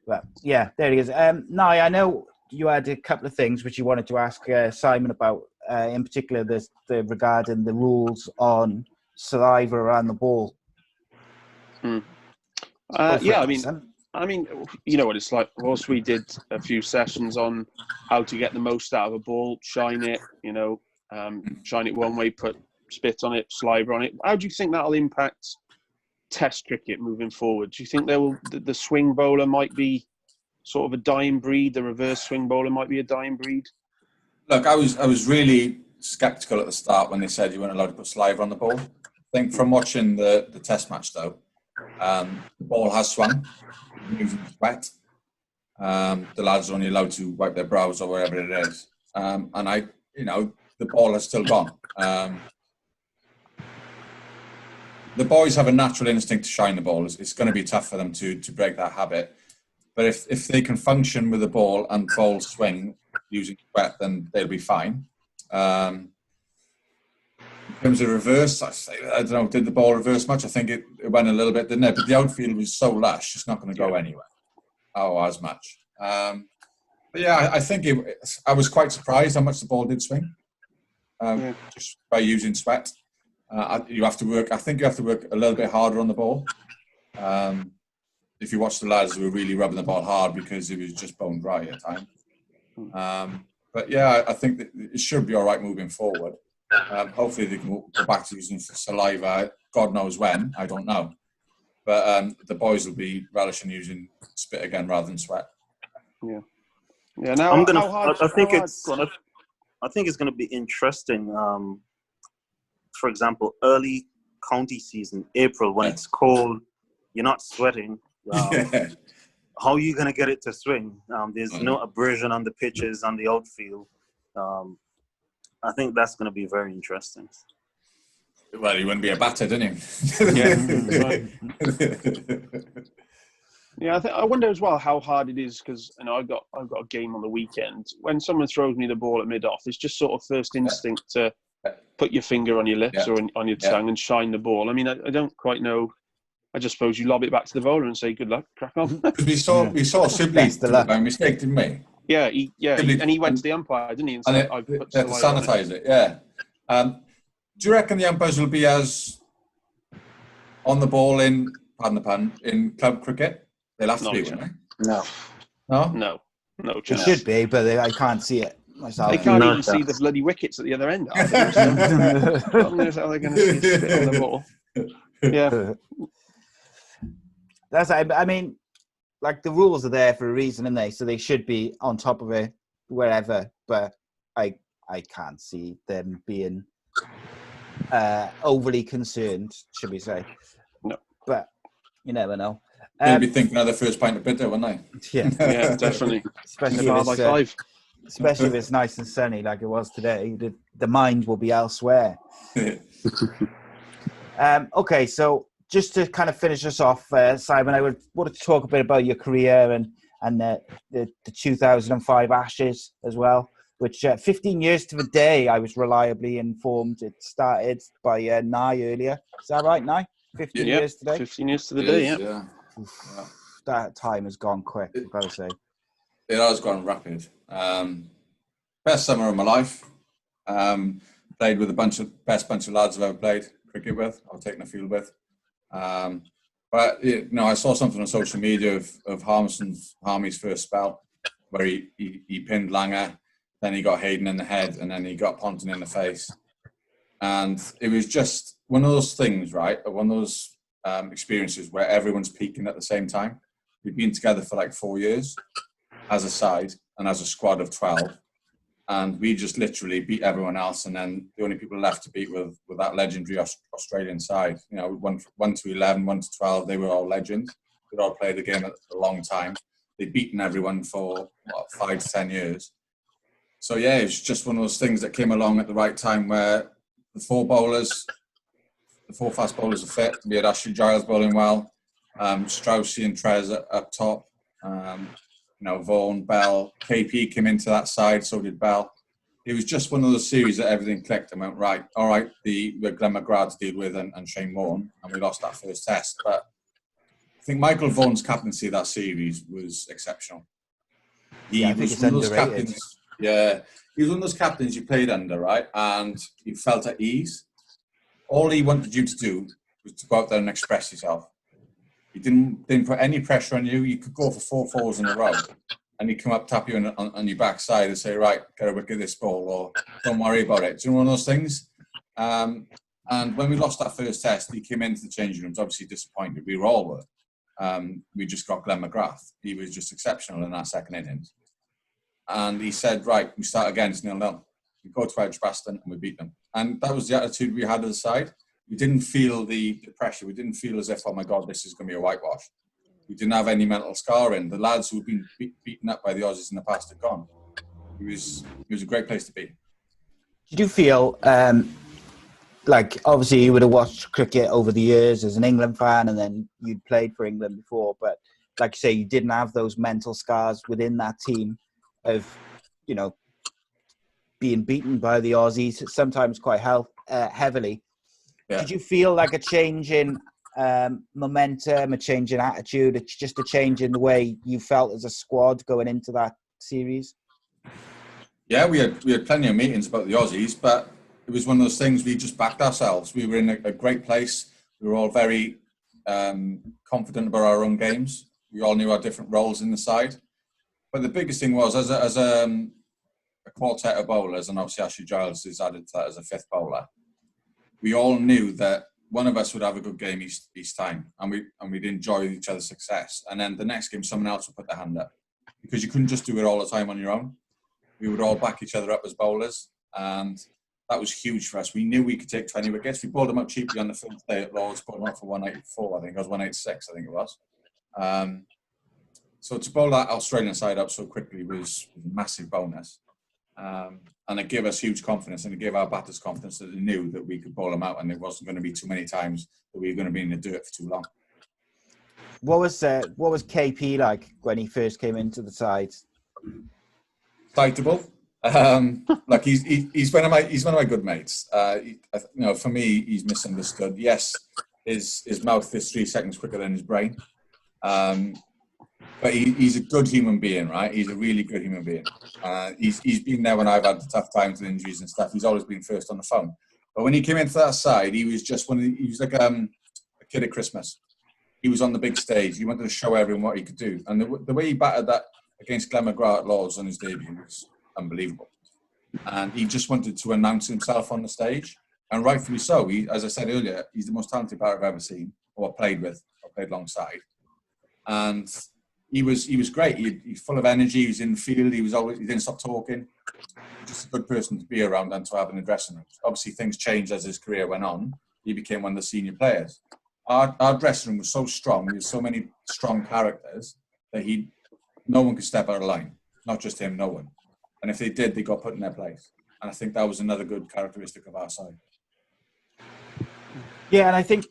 But yeah, there he is. Now I know you had a couple of things which you wanted to ask Simon about in particular regarding the rules on saliva around the ball. Yeah, I mean, you know what it's like. Whilst we did a few sessions on how to get the most out of a ball, shine it, shine it one way, put spit on it, saliva on it. How do you think that'll impact Test cricket moving forward? Do you think the swing bowler might be sort of a dying breed? The reverse swing bowler might be a dying breed? Look, I was really sceptical at the start when they said you weren't allowed to put saliva on the ball. I think from watching the Test match though, the ball has swung using sweat. The lads are only allowed to wipe their brows or wherever it is, and the ball has still gone. The boys have a natural instinct to shine the ball. It's going to be tough for them to break that habit. But if they can function with the ball and bowl swing using sweat, then they'll be fine. In terms of reverse, I don't know, did the ball reverse much? I think it went a little bit, didn't it? But the outfield was so lush, it's not going to go anywhere. As much. But yeah, I think I was quite surprised how much the ball did swing. Just by using sweat. You have to work. I think you have to work a little bit harder on the ball. If you watch the lads, they were really rubbing the ball hard because it was just bone dry at times. But yeah, I think that it should be all right moving forward. Hopefully they can go back to using saliva. God knows when. I don't know. But the boys will be relishing using spit again rather than sweat. Yeah. Now, I think it's going to be interesting. For example, early county season, April, when it's cold, you're not sweating. How are you going to get it to swing? There's no abrasion on the pitches, on the outfield. I think that's going to be very interesting. Well, he wouldn't be a batter, didn't he? Yeah, I wonder as well how hard it is because I've got a game on the weekend. When someone throws me the ball at mid-off, it's just sort of first instinct to put your finger on your lips or on your tongue and shine the ball. I mean, I don't quite know. I just suppose you lob it back to the bowler and say, "Good luck, crack on." We saw Sibley by mistake, didn't we? Yeah, he went to the umpire, didn't he? And said, "I put to sanitize it." Yeah. Do you reckon the umpires will be as on the ball in, pardon the pun, in club cricket? They'll have to be, won't they? No. It should be, but I can't see it myself. They can't even see the bloody wickets at the other end. God knows how they're going to see spit on the ball. Yeah. I mean, like the rules are there for a reason, aren't they? So they should be on top of it wherever. But I can't see them being overly concerned, should we say? No. But you never know. They'll be thinking of the first pint of bitter, won't they? Yeah, definitely. Especially if it's nice and sunny like it was today. The mind will be elsewhere. Okay, so just to kind of finish us off, Simon, I wanted to talk a bit about your career and the 2005 Ashes as well, which 15 years to the day, I was reliably informed it started by Nye earlier. Is that right, Nye? 15 years today? 15 years to the day, yeah. That time has gone quick, I've got to say. It has gone rapid. Best summer of my life. Played with best bunch of lads I've ever played cricket with, or taken a field with. But I saw something on social media of Harmy's first spell, where he pinned Langer, then he got Hayden in the head, and then he got Ponting in the face. And it was just one of those things, right? One of those experiences where everyone's peaking at the same time. We've been together for like 4 years as a side and as a squad of 12. And we just literally beat everyone else. And then the only people left to beat with that legendary Australian side, 1 to 11, 1 to 12, they were all legends. They'd all played the game a long time. They'd beaten everyone for 5 to 10 years. So yeah, it was just one of those things that came along at the right time where the four fast bowlers are fit. We had Ashley Giles bowling well, Straussy and Trez up top. Vaughan, Bell, KP came into that side, so did Bell. It was just one of those series that everything clicked and went, right, all right, we're Glenn McGrath to deal with and Shane Warne, and we lost that first test. But I think Michael Vaughan's captaincy of that series was exceptional. He was one of those captains. Yeah, he was one of those captains you played under, right? And you felt at ease. All he wanted you to do was to go out there and express yourself. He didn't put any pressure on you. You could go for 4 4s in a row, and he'd come up, tap you on your backside and say, right, get a wicket of this ball, or don't worry about it. Do you know one of those things? And when we lost that first test, he came into the changing rooms, obviously disappointed. We all were. We just got Glenn McGrath. He was just exceptional in that second innings. And he said, right, we start again, it's 0-0. We go to Edgbaston and we beat them. And that was the attitude we had at the side. We didn't feel the pressure. We didn't feel as if, oh my God, this is going to be a whitewash. We didn't have any mental scarring. The lads who've been beaten up by the Aussies in the past are gone. It was a great place to be. Did you feel, like, obviously you would have watched cricket over the years as an England fan, and then you'd played for England before, but like you say, you didn't have those mental scars within that team of, you know, being beaten by the Aussies, sometimes quite heavily. Yeah. Did you feel like a change in momentum, a change in attitude, it's just a change in the way you felt as a squad going into that series? Yeah, we had plenty of meetings about the Aussies, but it was one of those things we just backed ourselves. We were in a great place. We were all very confident about our own games. We all knew our different roles in the side. But the biggest thing was, as a quartet of bowlers, and obviously Ashley Giles is added to that as a fifth bowler, we all knew that one of us would have a good game each time, and we'd enjoy each other's success. And then the next game, someone else would put their hand up, because you couldn't just do it all the time on your own. We would all back each other up as bowlers, and that was huge for us. We knew we could take 20 wickets. We bowled them out cheaply on the first day at Lord's, bowled them out for 184, I think. It was 186, I think it was. So to bowl that Australian side up so quickly was a massive bonus. And it gave us huge confidence, and it gave our batters confidence that they knew that we could bowl them out, and there wasn't going to be too many times that we were going to be in the dirt for too long. What was KP like when he first came into the side? Excitable. Like he's one of my good mates. For me, he's misunderstood. Yes, his mouth is 3 seconds quicker than his brain. But he's a good human being, right? He's a really good human being. He's been there when I've had the tough times and injuries and stuff. He's always been first on the phone. But when he came into that side, he was just he was like a kid at Christmas. He was on the big stage. He wanted to show everyone what he could do. And the way he batted that against Glenn McGrath at Lord's on his debut was unbelievable. And he just wanted to announce himself on the stage. And rightfully so. He, as I said earlier, he's the most talented batter I've ever seen, or played alongside. And he was great. He's full of energy. He was in the field. He didn't stop talking. Just a good person to be around and to have in the dressing room. Obviously, things changed as his career went on. He became one of the senior players. Our dressing room was so strong. There were so many strong characters that no one could step out of line. Not just him, no one. And if they did, they got put in their place. And I think that was another good characteristic of our side. Yeah, and I think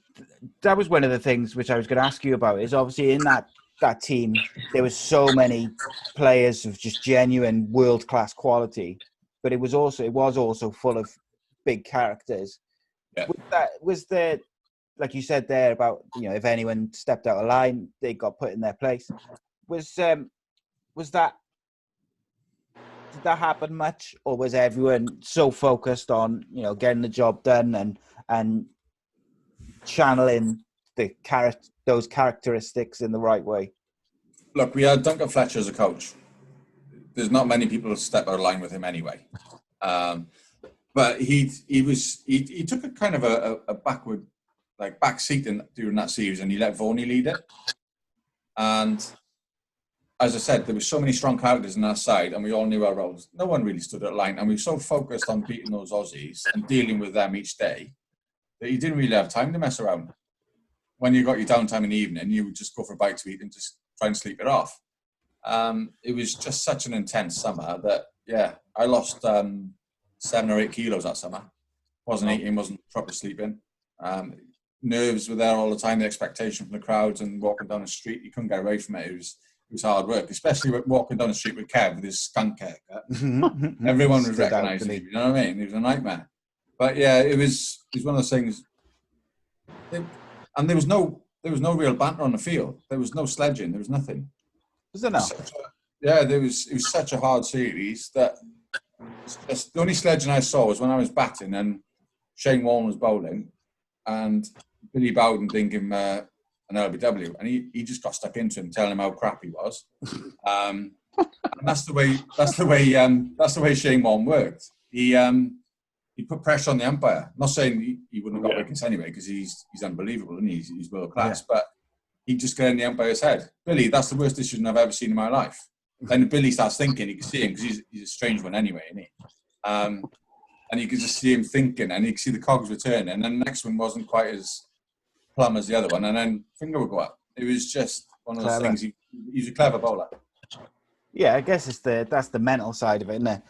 that was one of the things which I was going to ask you about. Is obviously in that team there was so many players of just genuine world-class quality, but it was also full of big characters. Yeah. Was there, like you said there about, you know, if anyone stepped out of line, they got put in their place. Did that happen much, or was everyone so focused on, you know, getting the job done and channeling those characteristics in the right way? Look, we had Duncan Fletcher as a coach. There's not many people who step out of line with him anyway. But he took a kind of a back seat during that series, and he let Vaughan lead it. And as I said, there were so many strong characters on our side, and we all knew our roles. No one really stood at line, and we were so focused on beating those Aussies and dealing with them each day that you didn't really have time to mess around. When you got your downtime in the evening, you would just go for a bite to eat and just try and sleep it off. It was just such an intense summer that, yeah, I lost 7 or 8 kilos that summer. Wasn't eating, wasn't proper sleeping. Nerves were there all the time, the expectation from the crowds, and walking down the street, you couldn't get away from it. It was hard work, especially walking down the street with Kev with his skunk haircut. Everyone was recognising him, you know what I mean? It was a nightmare. But yeah, it was one of those things. And there was no real banter on the field. There was no sledging. There was nothing. Was there not? It was such a hard series that The only sledging I saw was when I was batting and Shane Warne was bowling, and Billy Bowden didn't give him an LBW, and he just got stuck into him, telling him how crap he was. And that's the way Shane Warne worked. He put pressure on the umpire. I'm not saying he wouldn't have got wickets anyway, because he's unbelievable and he's world class, but he just got in the umpire's head. Billy, that's the worst decision I've ever seen in my life. Then Billy starts thinking, you can see him, because he's a strange one anyway, isn't he? And you can just see him thinking, and you can see the cogs returning, and then the next one wasn't quite as plumb as the other one, and then finger would go up. It was just one of those things. He's a clever bowler. Yeah, I guess that's the mental side of it, isn't it?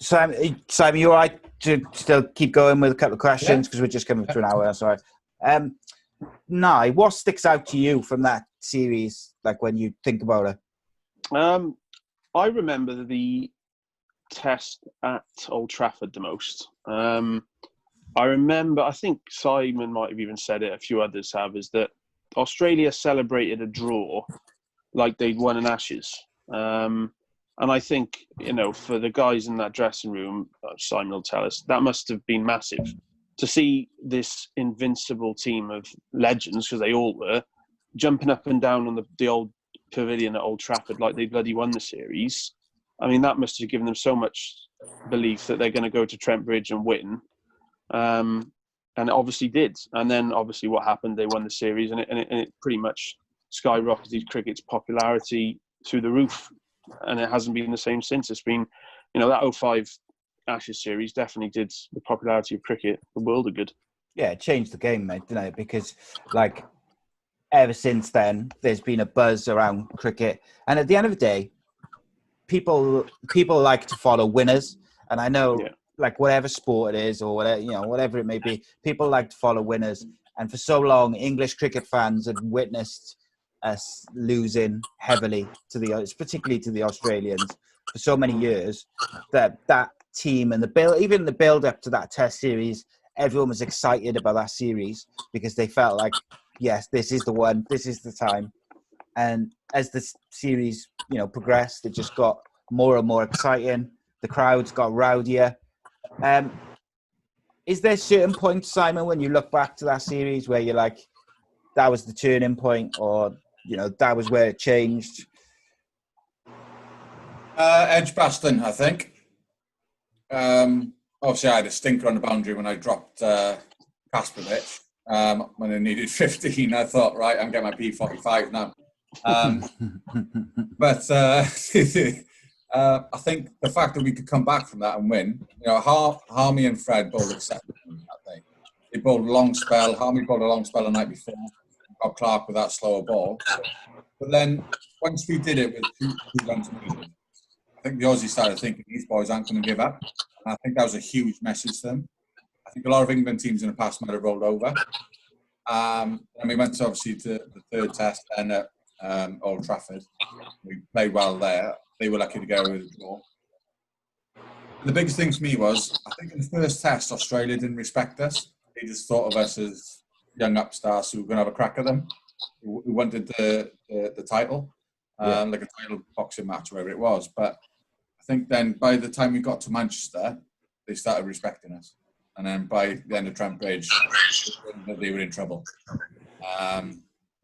Simon, you all right to still keep going with a couple of questions, because we're just coming to an hour? Sorry. Nye, what sticks out to you from that series, like when you think about it? I remember the test at Old Trafford the most. I think Simon might have even said it, a few others have, is that Australia celebrated a draw like they'd won an Ashes. And I think, for the guys in that dressing room, Simon will tell us, that must have been massive. To see this invincible team of legends, because they all were, jumping up and down on the old pavilion at Old Trafford like they bloody won the series. I mean, that must have given them so much belief that they're going to go to Trent Bridge and win. And it obviously did. And then obviously what happened, they won the series, and it pretty much skyrocketed cricket's popularity through the roof. And it hasn't been the same since. It's been, that 05 Ashes series definitely did the popularity of cricket the world of good. Yeah, it changed the game, mate, didn't it? Because, ever since then, there's been a buzz around cricket. And at the end of the day, people like to follow winners. And I know, whatever sport it is or whatever it may be, people like to follow winners. And for so long, English cricket fans had witnessed us losing heavily particularly to the Australians for so many years, that team and even the build up to that test series, everyone was excited about that series because they felt like, yes, this is the one, this is the time. And as the series, progressed, it just got more and more exciting. The crowds got rowdier. Is there certain points, Simon, when you look back to that series where you're like, that was the turning point, or that was where it changed? Edgbaston, I think. Obviously, I had a stinker on the boundary when I dropped Kasparovich. When I needed 15, I thought, right, I'm getting my P45 now. But I think the fact that we could come back from that and win, Harmy and Fred bowled exceptionally that day. They bowled a long spell. Harmy bowled a long spell the night before. Got Clark with that slower ball. But then once we did it with two runs needed, I think the Aussies started thinking these boys aren't going to give up. And I think that was a huge message to them. I think a lot of England teams in the past might have rolled over. And we went to the third test and at Old Trafford. We played well there. They were lucky to go with a draw. The biggest thing for me was, I think in the first test, Australia didn't respect us. They just thought of us as young upstarts who were going to have a crack at them, who wanted the title, like a title boxing match or whatever it was. But I think then by the time we got to Manchester, they started respecting us. And then by the end of Trent Bridge, they were in trouble.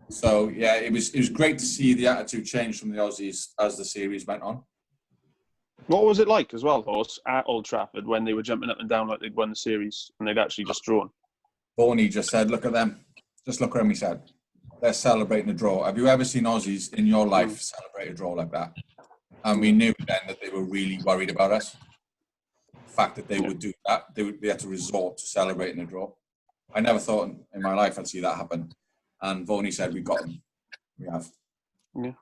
So yeah, it was great to see the attitude change from the Aussies as the series went on. What was it like as well, Horse, at Old Trafford when they were jumping up and down like they'd won the series and they'd actually just drawn? Boney just said, look at them. Just look at them, he said. They're celebrating a draw. Have you ever seen Aussies in your life celebrate a draw like that? And we knew then that they were really worried about us. The fact that they would do that, they had to resort to celebrating a draw. I never thought in my life I'd see that happen. And Boney said, we got them. We have. Yeah.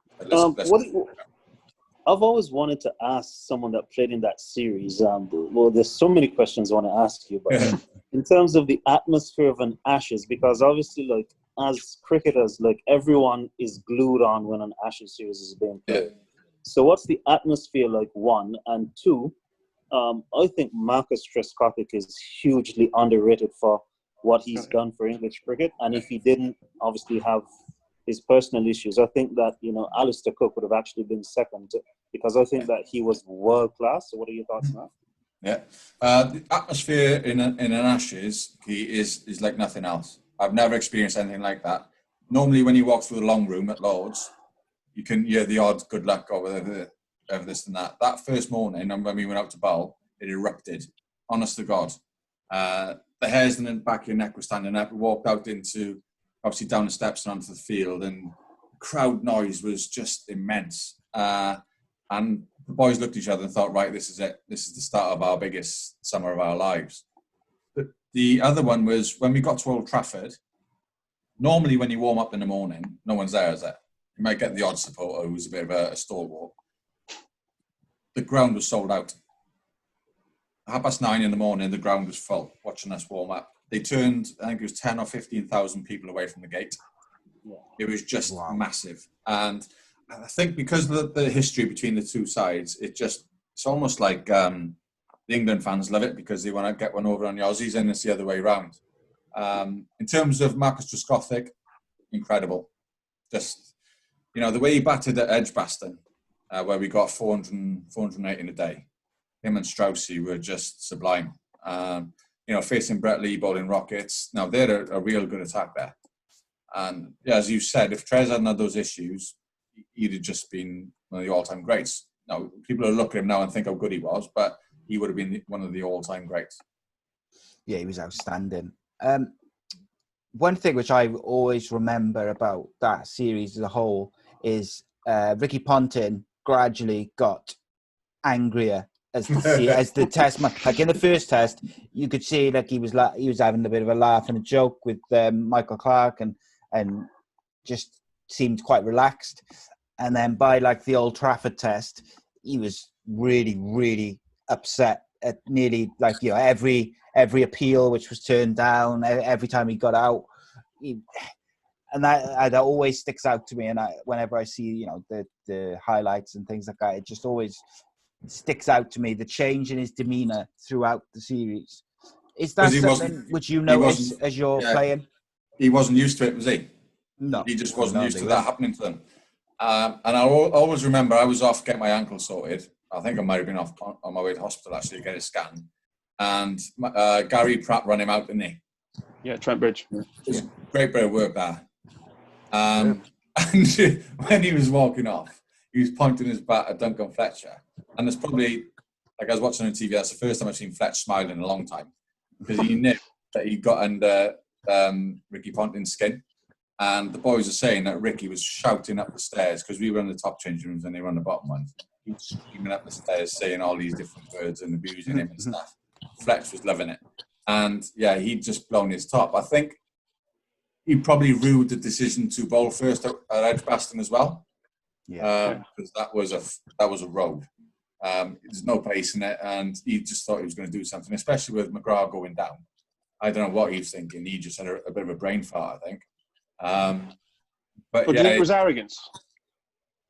I've always wanted to ask someone that played in that series. Well, there's so many questions I want to ask you, but in terms of the atmosphere of an Ashes, because obviously, as cricketers, everyone is glued on when an Ashes series is being played. Yeah. So, what's the atmosphere like? One, and two, I think Marcus Trescothick is hugely underrated for what he's done for English cricket, and if he didn't obviously have his personal issues, I think that Alistair Cook would have actually been second because I think that he was world class. So what are your thoughts on that? Yeah, the atmosphere in an Ashes is like nothing else. I've never experienced anything like that. Normally, when you walk through the long room at Lords, you can hear the odds, good luck, or whatever this and that. That first morning, and when we went out to bowl, it erupted. Honest to God, the hairs in the back of your neck were standing up. We walked out into, obviously, down the steps and onto the field, and the crowd noise was just immense. And the boys looked at each other and thought, right, this is it. This is the start of our biggest summer of our lives. But the other one was when we got to Old Trafford. Normally, when you warm up in the morning, no one's there, is there? You might get the odd supporter who's a bit of a stalwart. The ground was sold out. 9:30 in the morning, the ground was full, watching us warm up. They turned, I think it was 10 or 15,000 people away from the gate. Yeah. It was just massive. And I think because of the history between the two sides, it's almost like the England fans love it because they want to get one over on the Aussies, and it's the other way around. In terms of Marcus Trescothick, incredible. Just, the way he batted at Edgbaston, where we got 408 in a day, him and Straussy were just sublime. Facing Brett Lee bowling rockets, now they're a real good attack there. And yeah, as you said, if Trez hadn't had those issues, he'd have just been one of the all-time greats. Now, people are looking at him now and think how good he was, but he would have been one of the all-time greats. Yeah, he was outstanding. One thing which I always remember about that series as a whole is Ricky Ponting gradually got angrier as the test match. Like in the first test, you could see like he was having a bit of a laugh and a joke with Michael Clarke and just seemed quite relaxed. And then by like the Old Trafford test, he was really, really upset at nearly like, every appeal which was turned down, every time he got out. And that always sticks out to me. And whenever I see, the highlights and things like that, it just always sticks out to me, the change in his demeanour throughout the series. Is that something which you notice as you're playing? He wasn't used to it, was he? No. He just wasn't used to that happening to him. And I always remember I was off getting my ankle sorted. I think I might have been off on my way to hospital actually to get it scanned. And Gary Pratt ran him out, didn't he? Yeah, Trent Bridge. It was a great bit of work there. And when he was walking off, he was pointing his bat at Duncan Fletcher. And there's probably, like I was watching on TV, that's the first time I've seen Fletch smile in a long time. Because he knew that he got under Ricky Ponting's skin. And the boys are saying that Ricky was shouting up the stairs because we were in the top changing rooms and they were on the bottom ones. He was screaming up the stairs, saying all these different words and abusing him and stuff. Fletch was loving it. And yeah, he'd just blown his top. I think he probably ruled the decision to bowl first at Edgbaston as well. Yeah. Because that was a road. There's no pace in it, and he just thought he was going to do something, especially with McGrath going down. I don't know what he was thinking. He just had a bit of a brain fart, I think. But do you think it was arrogance?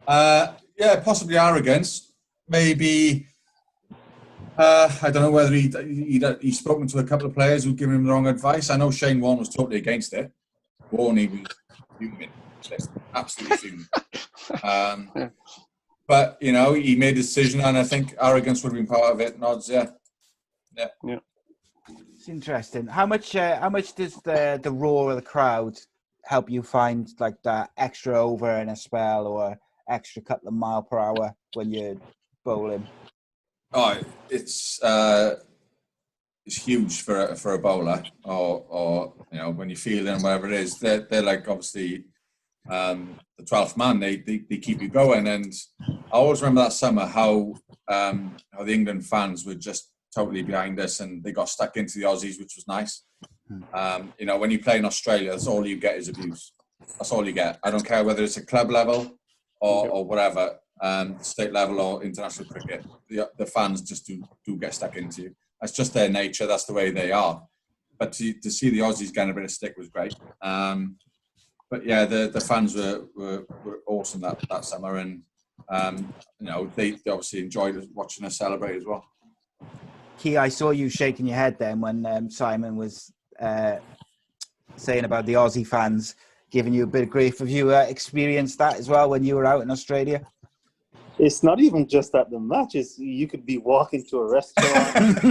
Yeah, possibly arrogance. Maybe. I don't know whether he's spoken to a couple of players who've given him the wrong advice. I know Shane Warne was totally against it. Warne was fuming, absolutely fuming. But he made a decision, and I think arrogance would have been part of it. Nods, yeah. It's interesting. How much does the roar of the crowd help you find like that extra over in a spell or extra couple of mile per hour when you're bowling? Oh, it's huge for a bowler, or when you're fielding whatever it is. They're like obviously the 12th man. They keep you going, and I always remember that summer how the England fans were just totally behind us, and they got stuck into the Aussies, which was nice. When you play in Australia, that's all you get is abuse. That's all you get. I don't care whether it's a club level or whatever, state level or international cricket. The fans just do get stuck into you. That's just their nature. That's the way they are. But to see the Aussies getting a bit of stick was great. But yeah, the fans were awesome that summer, and they obviously enjoyed watching us celebrate as well. Key, I saw you shaking your head then when Simon was saying about the Aussie fans giving you a bit of grief. Have you experienced that as well when you were out in Australia? It's not even just at the matches. You could be walking to a restaurant.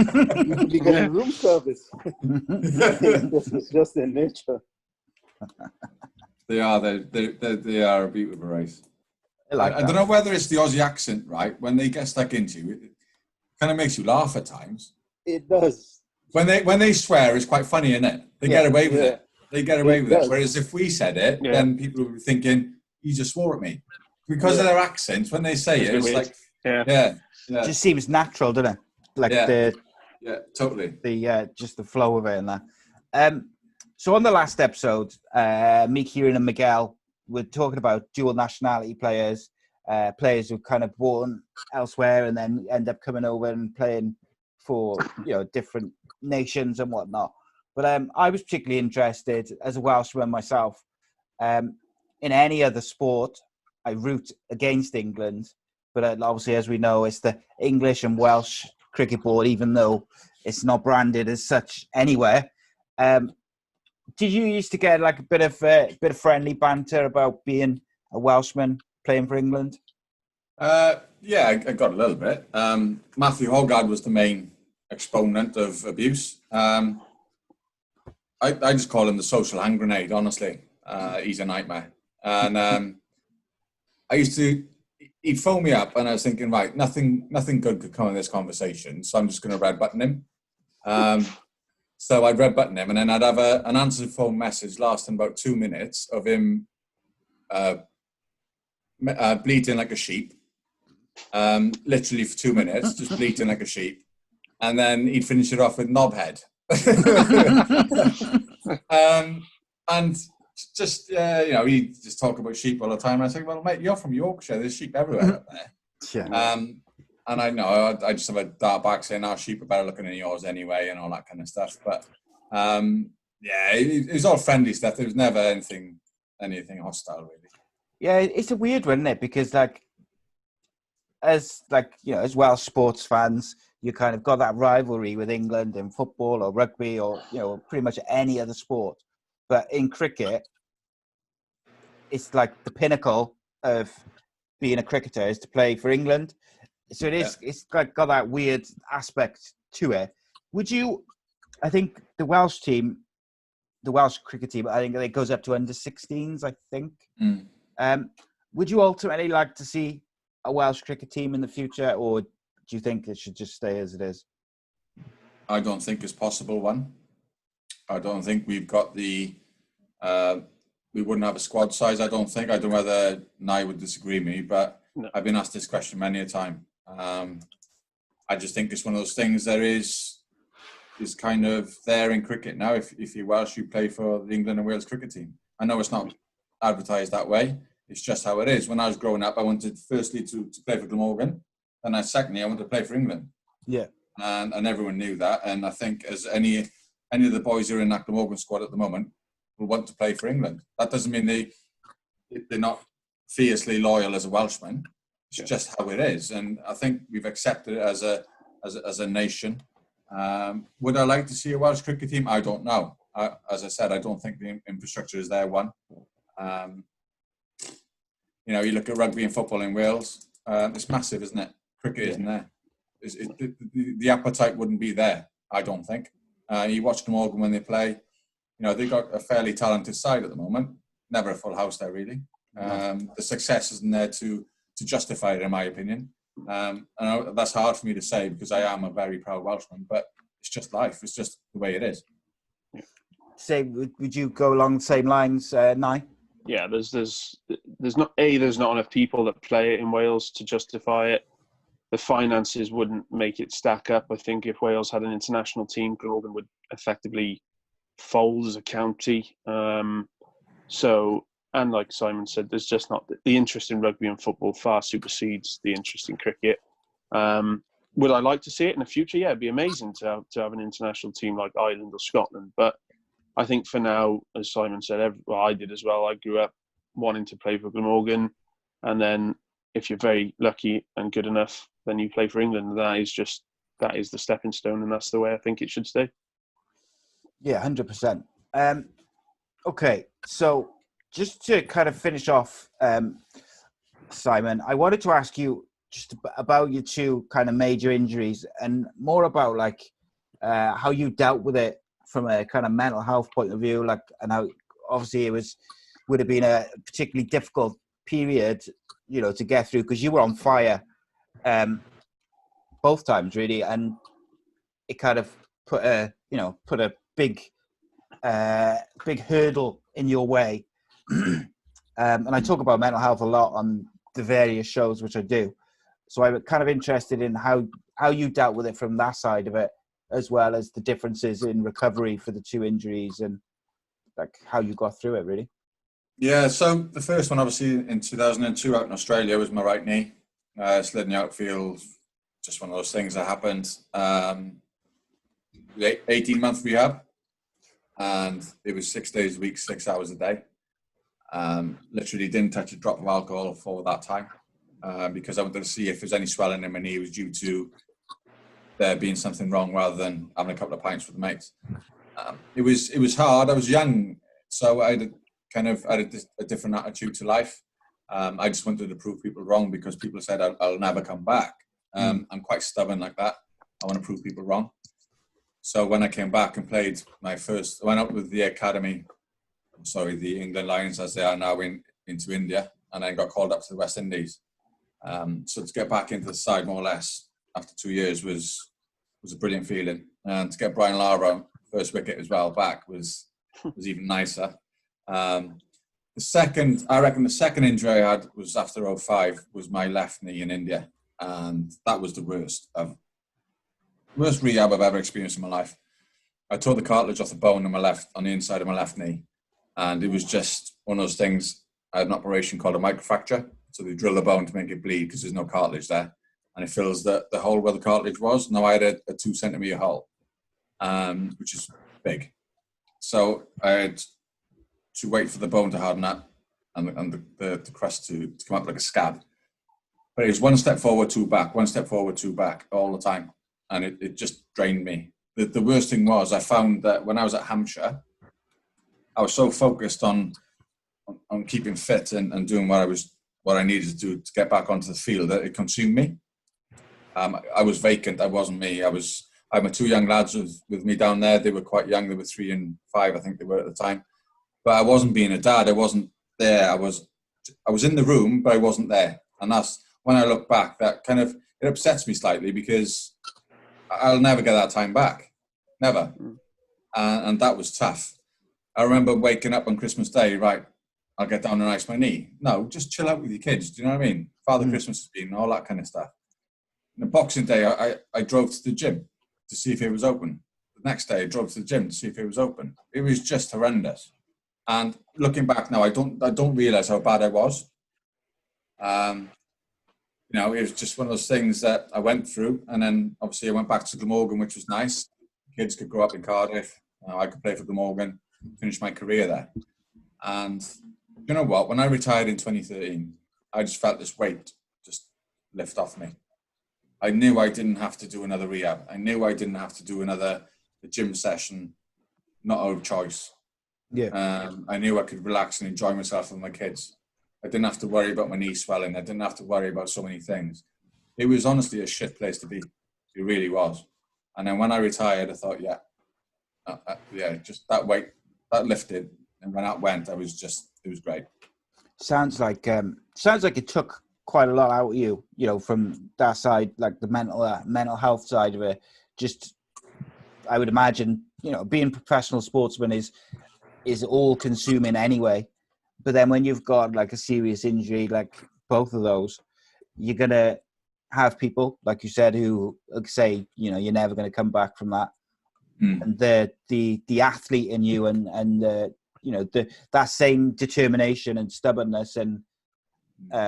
You could be getting room service. It's just their nature. They are a beautiful race. I don't know whether it's the Aussie accent, right? When they get stuck into you, it kind of makes you laugh at times. It does. When they swear, it's quite funny, isn't it? They get away with it. They get away with it. Whereas if we said it, then people would be thinking, "You just swore at me," because of their accents. When they say it's like, it just seems natural, doesn't it? Like totally. The just the flow of it and that. So on the last episode, me, Kieran, and Miguel were talking about dual nationality players, players who kind of born elsewhere and then end up coming over and playing for different nations and whatnot. But I was particularly interested as a Welshman myself. In any other sport, I root against England, but obviously, as we know, it's the English and Welsh cricket board, even though it's not branded as such anywhere. Did you used to get like a bit of friendly banter about being a Welshman playing for England? I got a little bit. Matthew Hogarth was the main exponent of abuse. I just call him the social hand grenade, honestly. He's a nightmare. And he'd phone me up and I was thinking, right, nothing good could come of this conversation, so I'm just going to red button him. So I'd red button him and then I'd have an answered phone message lasting about 2 minutes of him bleating like a sheep. Literally for 2 minutes, just bleating like a sheep. And then he'd finish it off with knobhead. And just he'd just talk about sheep all the time. I say, well, mate, you're from Yorkshire. There's sheep everywhere up there. Yeah. And I know I just have a dart back saying our sheep are better looking than yours anyway, and all that kind of stuff. But it was all friendly stuff. There was never anything hostile, really. Yeah, it's a weird one, isn't it? Because as Welsh sports fans, you kind of got that rivalry with England in football or rugby or pretty much any other sport. But in cricket, it's like the pinnacle of being a cricketer is to play for England. So it's got that weird aspect to it. I think the Welsh cricket team, I think it goes up to under 16s, I think. Would you ultimately like to see a Welsh cricket team in the future, or do you think it should just stay as it is? I don't think it's possible, one. I don't think we've got we wouldn't have a squad size, I don't think. I don't know whether Nye would disagree with me, but no. I've been asked this question many a time. I just think it's one of those things that is kind of there in cricket now. If you're Welsh, you play for the England and Wales cricket team. I know it's not advertised that way. It's just how it is. When I was growing up, I wanted firstly to play for Glamorgan, and secondly, I wanted to play for England. Yeah. And everyone knew that. And I think as any of the boys who are in that Glamorgan squad at the moment will want to play for England. That doesn't mean they're not fiercely loyal as a Welshman. It's just how it is, and I think we've accepted it as a nation. Would I like to see a Welsh cricket team? I don't know. As I said, I don't think the infrastructure is there. One, you look at rugby and football in Wales. It's massive, isn't it? Cricket isn't there. The appetite wouldn't be there. I don't think. You watch Glamorgan when they play. They've got a fairly talented side at the moment. Never a full house there, really. The success isn't there to justify it, in my opinion. And that's hard for me to say because I am a very proud Welshman, but it's just life. It's just the way it is. Would you go along the same lines, Nye? Yeah, there's not enough people that play it in Wales to justify it. The finances wouldn't make it stack up. I think if Wales had an international team, Glamorgan would effectively fold as a county. And like Simon said, there's just not the interest in rugby and football far supersedes the interest in cricket. Would I like to see it in the future? Yeah, it'd be amazing to have an international team like Ireland or Scotland. But I think for now, as Simon said, I did as well. I grew up wanting to play for Glamorgan, and then if you're very lucky and good enough, then you play for England. That is the stepping stone, and that's the way I think it should stay. Yeah, 100%. Okay, so just to kind of finish off, Simon, I wanted to ask you just about your two kind of major injuries, and more about like how you dealt with it from a kind of mental health point of view, like, and how obviously would have been a particularly difficult period, you know, to get through, because you were on fire both times really, and it kind of put a big hurdle in your way. And I talk about mental health a lot on the various shows which I do, so I'm kind of interested in how you dealt with it from that side of it, as well as the differences in recovery for the two injuries and like how you got through it really. Yeah, so the first one, obviously, in 2002 out in Australia, was my right knee. Slid in the outfield, just one of those things that happened. 18-month rehab, and it was 6 days a week, 6 hours a day. Literally didn't touch a drop of alcohol for that time, because I wanted to see if there's any swelling in my knee was due to there being something wrong rather than having a couple of pints with the mates. It was hard. I was young, so I had a different attitude to life. I just wanted to prove people wrong, because people said I'll never come back. I'm quite stubborn like that. I want to prove people wrong. So when I came back and played I went up with the the England Lions, as they are now, into India, and I got called up to the West Indies. So to get back into the side more or less after 2 years was a brilliant feeling. And to get Brian Lara, first wicket as well, back was even nicer. The second injury I had was after 2005, was my left knee in India, and that was the worst rehab I've ever experienced in my life. I tore the cartilage off the bone on the inside of my left knee, and it was just one of those things. I had an operation called a microfracture, so they drill the bone to make it bleed because there's no cartilage there, and it fills the hole where the cartilage was. Now I had a 2 centimetre hole, which is big. So I had to wait for the bone to harden up and the crust to come up like a scab. But it was one step forward, two back, one step forward, two back all the time. And it just drained me. The worst thing was, I found that when I was at Hampshire, I was so focused on keeping fit and doing what I needed to do to get back onto the field that it consumed me. I was vacant. I wasn't me. I had my two young lads with me down there. They were quite young. They were 3 and 5, I think they were at the time. But I wasn't being a dad. I wasn't there. I was in the room, but I wasn't there. And that's when I look back, that kind of, it upsets me slightly, because I'll never get that time back. Never. And that was tough. I remember waking up on Christmas Day, right, I'll get down and ice my knee. No, just chill out with your kids. Do you know what I mean? Father Christmas has been, all that kind of stuff. And Boxing Day, I drove to the gym to see if it was open. The next day, I drove to the gym to see if it was open. It was just horrendous. And looking back now, I don't realise how bad I was. It was just one of those things that I went through, and then obviously I went back to Glamorgan, which was nice. Kids could grow up in Cardiff. I could play for Glamorgan, finish my career there. And you know what? When I retired in 2013, I just felt this weight just lift off me. I knew I didn't have to do another rehab. I knew I didn't have to do another gym session, not out of choice. Yeah. I knew I could relax and enjoy myself with my kids. I didn't have to worry about my knee swelling. I didn't have to worry about so many things. It was honestly a shit place to be. It really was. And then when I retired, I thought, just that weight, that lifted. And when that went, it was great. Sounds like it took quite a lot out of you, from that side, like the mental health side of it. Just, I would imagine, being a professional sportsman is all consuming anyway. But then when you've got like a serious injury, like both of those, you're going to have people, like you said, who say, you're never going to come back from that. And the athlete in you and that same determination and stubbornness and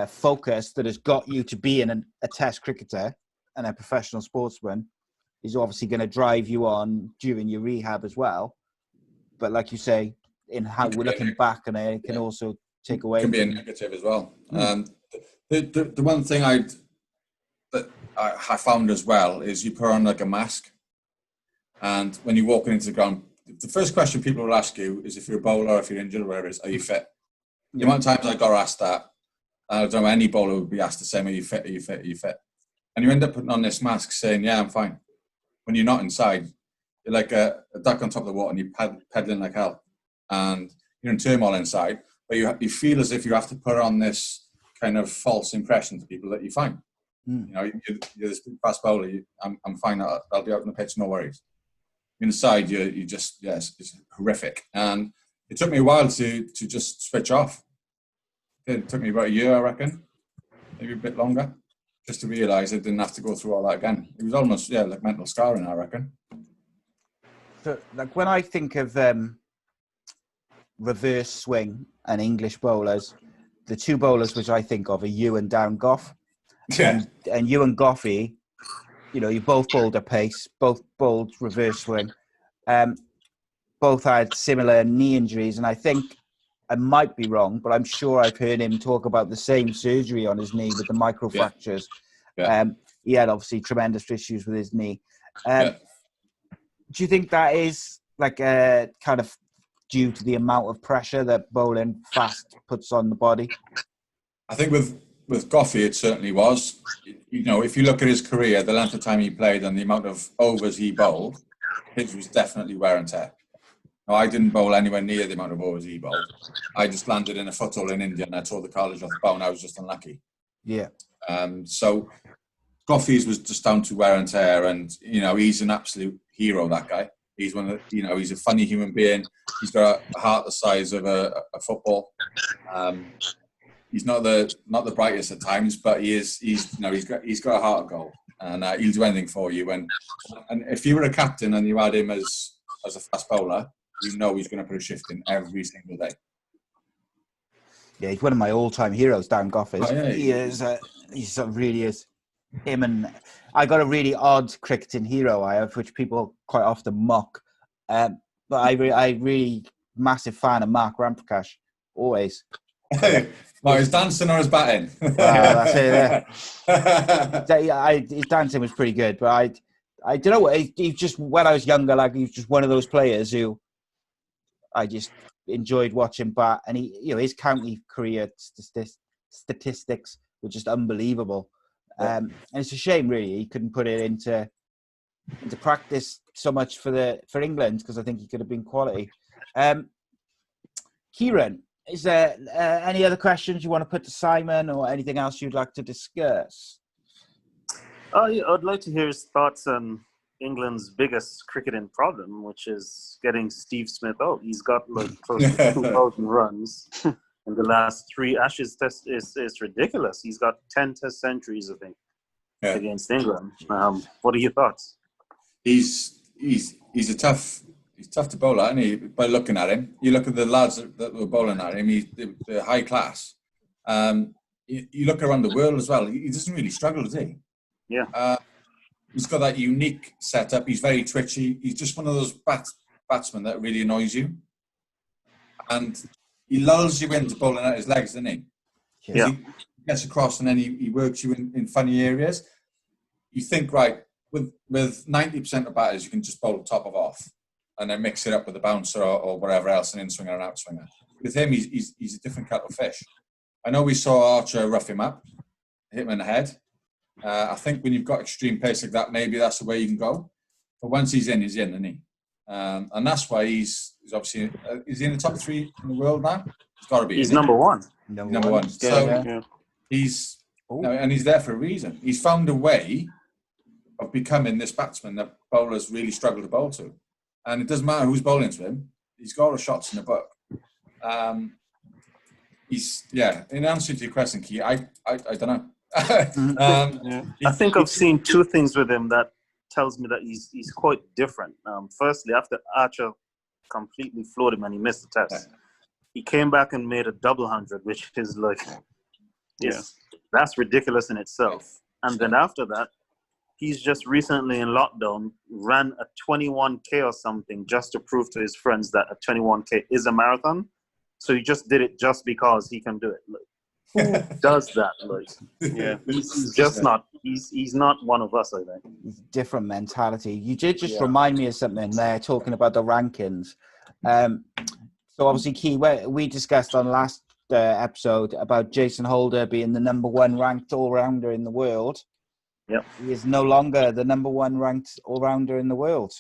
focus that has got you to being a test cricketer and a professional sportsman is obviously going to drive you on during your rehab as well. But like you say, in how we're looking back, and it can also take away. It can be a negative as well. The one thing I found as well is you put on like a mask, and when you're walking into the ground, the first question people will ask you is if you're a bowler or if you're injured or whatever it is, are you fit? The amount of times I got asked that, I don't know, any bowler would be asked the same, are you fit, are you fit, are you fit? And you end up putting on this mask saying, yeah, I'm fine. When you're not inside, you're like a duck on top of the water and you're pedaling like hell. And you're in turmoil inside, but you feel as if you have to put on this kind of false impression to people that you're fine. You know, you're this fast bowler, I'm fine, I'll be out on the pitch, no worries. Inside, you just, yes, it's horrific. And it took me a while to just switch off. It took me about a year, I reckon, maybe a bit longer, just to realise I didn't have to go through all that again. It was almost, like mental scarring, I reckon. So, like, when I think of reverse swing and English bowlers, the two bowlers which I think of are you and Dan Goff. Yeah. And you and Goffy, you know, you both bowled at pace, both bowled reverse swing, both had similar knee injuries. And I think, I might be wrong, but I'm sure I've heard him talk about the same surgery on his knee with the microfractures. Yeah. He had obviously tremendous issues with his knee. Yeah. Do you think that is like kind of due to the amount of pressure that bowling fast puts on the body? I think with Goffey, it certainly was. You know, if you look at his career, the length of time he played and the amount of overs he bowled, his was definitely wear and tear. Now, I didn't bowl anywhere near the amount of overs he bowled. I just landed in a foothole in India and I tore the cartilage off the bone. I was just unlucky. Yeah. So Goffey's was just down to wear and tear, and you know, he's an absolute hero, that guy. He's one of the, you know, he's a funny human being. He's got a heart the size of a football. He's not the brightest at times, but he's got a heart of gold, and he'll do anything for you. And if you were a captain and you had him as a fast bowler, you know he's going to put a shift in every single day. Yeah, he's one of my all-time heroes, Dan Goffins. Oh, yeah, he is. He sort of really is. Him, and I got a really odd cricketing hero I have, which people quite often mock. But I really massive fan of Mark Ramprakash, always. Well, his dancing or his batting? That's it. Yeah. His dancing was pretty good, but I don't know. He just, when I was younger, like, he was just one of those players who I just enjoyed watching bat, and he, you know, his county career statistics were just unbelievable. And it's a shame, really, he couldn't put it into practice so much for England, because I think he could have been quality. Kieran, is there any other questions you want to put to Simon, or anything else you'd like to discuss? I'd like to hear his thoughts on England's biggest cricketing problem, which is getting Steve Smith out. He's got like close to 2,000 runs in the last 3 Ashes tests. Is ridiculous. He's got 10 test centuries, I think, against England. What are your thoughts? He's tough to bowl at, isn't he? By looking at him, you look at the lads that were bowling at him. They're high class. You look around the world as well. He doesn't really struggle, does he? Yeah. He's got that unique setup. He's very twitchy. He's just one of those batsmen that really annoys you. And he lulls you into bowling at his legs, doesn't he? Yeah. He gets across and then he works you in funny areas. You think, right, with 90% of batters, you can just bowl the top of off and then mix it up with a bouncer or whatever else, an in-swinger and out-swinger. With him, he's a different kettle of fish. I know we saw Archer rough him up, hit him in the head. I think when you've got extreme pace like that, maybe that's the way you can go. But once he's in, isn't he? And that's why he's obviously... is he in the top 3 in the world now? He's got to be. He's number 1. Number one. So he's... and he's there for a reason. He's found a way of becoming this batsman that bowlers really struggle to bowl to. And it doesn't matter who's bowling to him. He's got all the shots in the book. In answer to your question, Key, I don't know. I think I've seen 2 things with him that tells me that he's quite different. Firstly, after Archer completely floored him and he missed the test, he came back and made a double 100, which is like, that's ridiculous in itself. And then after that, he's just recently in lockdown ran a 21K or something just to prove to his friends that a 21K is a marathon. So he just did it just because he can do it. Like, who does that? Like, he's just not. He's not one of us, I think. Different mentality. You did just remind me of something there, talking about the rankings. So obviously, Key, we discussed on last episode about Jason Holder being the number 1 ranked all-rounder in the world. Yep. He is no longer the number 1 ranked all-rounder in the world.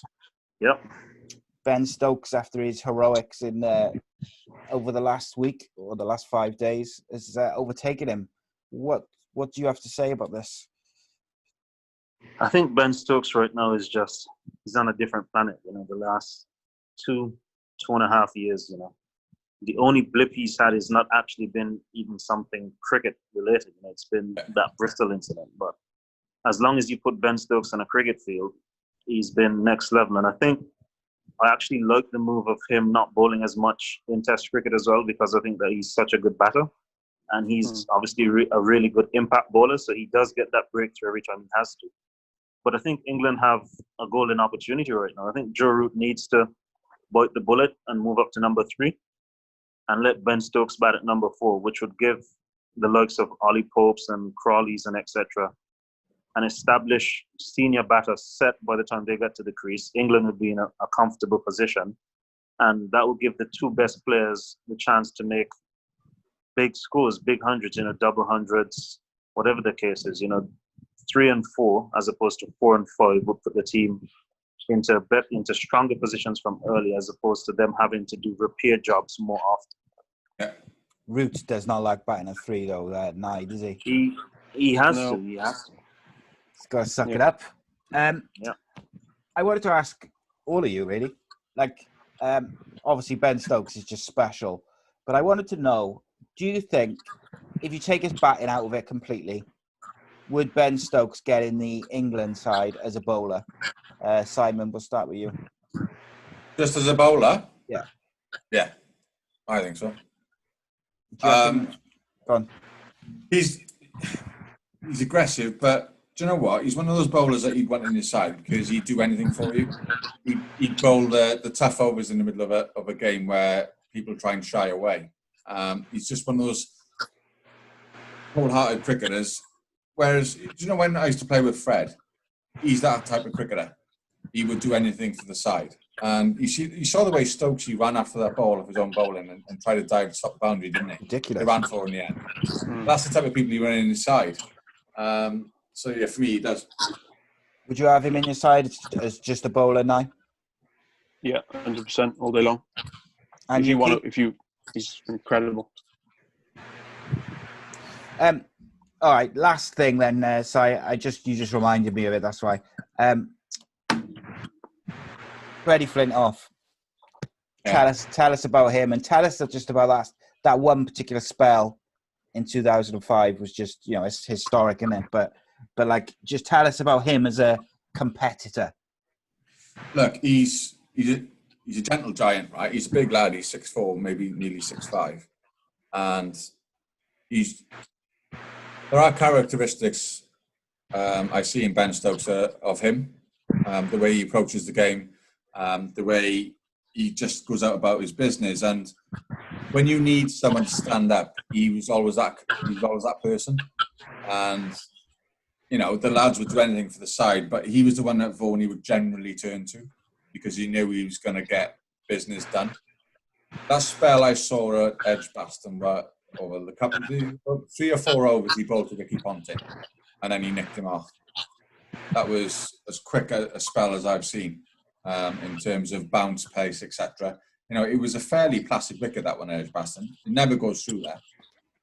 Yep. Ben Stokes, after his heroics in over the last week or the last 5 days, has overtaken him. What do you have to say about this? I think Ben Stokes right now he's on a different planet. The last 2.5 years, the only blip he's had is not actually been even something cricket related. It's been that Bristol incident. But as long as you put Ben Stokes on a cricket field, he's been next level. And I think I actually like the move of him not bowling as much in Test cricket as well, because I think that he's such a good batter. And he's obviously a really good impact bowler, so he does get that breakthrough every time he has to. But I think England have a golden opportunity right now. I think Joe Root needs to bite the bullet and move up to number 3 and let Ben Stokes bat at number 4, which would give the likes of Ollie Popes and Crawleys and etc. an established senior batter set by the time they get to the crease. England would be in a comfortable position, and that would give the 2 best players the chance to make big scores, big hundreds, double hundreds, whatever the case is. 3 and 4 as opposed to 4 and 5 would put the team into stronger positions from early, as opposed to them having to do repair jobs more often. Yeah. Root does not like batting at 3 though, Nye, does he? He has to. He has to. He's got to suck it up. I wanted to ask all of you, really. Obviously Ben Stokes is just special, but I wanted to know, do you think if you take his batting out of it completely, would Ben Stokes get in the England side as a bowler? Simon, we'll start with you. Just as a bowler? Yeah. Yeah, I think so. Go on. He's aggressive, but do you know what? He's one of those bowlers that you'd want in your side because he'd do anything for you. He'd bowl the tough overs in the middle of a game where people try and shy away. He's just one of those wholehearted cricketers. Whereas, do you know when I used to play with Fred? He's that type of cricketer. He would do anything for the side. And you saw the way Stokes, he ran after that ball of his own bowling and tried to dive to stop the boundary, didn't he? Ridiculous. They ran for in the end. That's the type of people you run in his side. So yeah, for me, he does. Would you have him in your side as just a bowler, Nye? Yeah, 100% all day long. And he's incredible. All right, last thing then, Si. You just reminded me of it. That's why. Freddie Flint off. Yeah. Tell us about him, and tell us just about that one particular spell in 2005 was just it's historic, isn't it? But just tell us about him as a competitor. Look, he's a gentle giant, right? He's a big lad. He's 6'4", maybe nearly 6'5", and there are characteristics I see in Ben Stokes of him, the way he approaches the game, the way he just goes out about his business, and when you need someone to stand up, he was always that person. And the lads would do anything for the side, but he was the one that Vaughan would generally turn to because he knew he was going to get business done. That spell I saw at Edgbaston, over the couple of 3 or 4 overs, he bowled to Ricky Ponting, and then he nicked him off. That was as quick a spell as I've seen in terms of bounce, pace, etc. It was a fairly placid wicket, that one at Edgbaston. It never goes through there,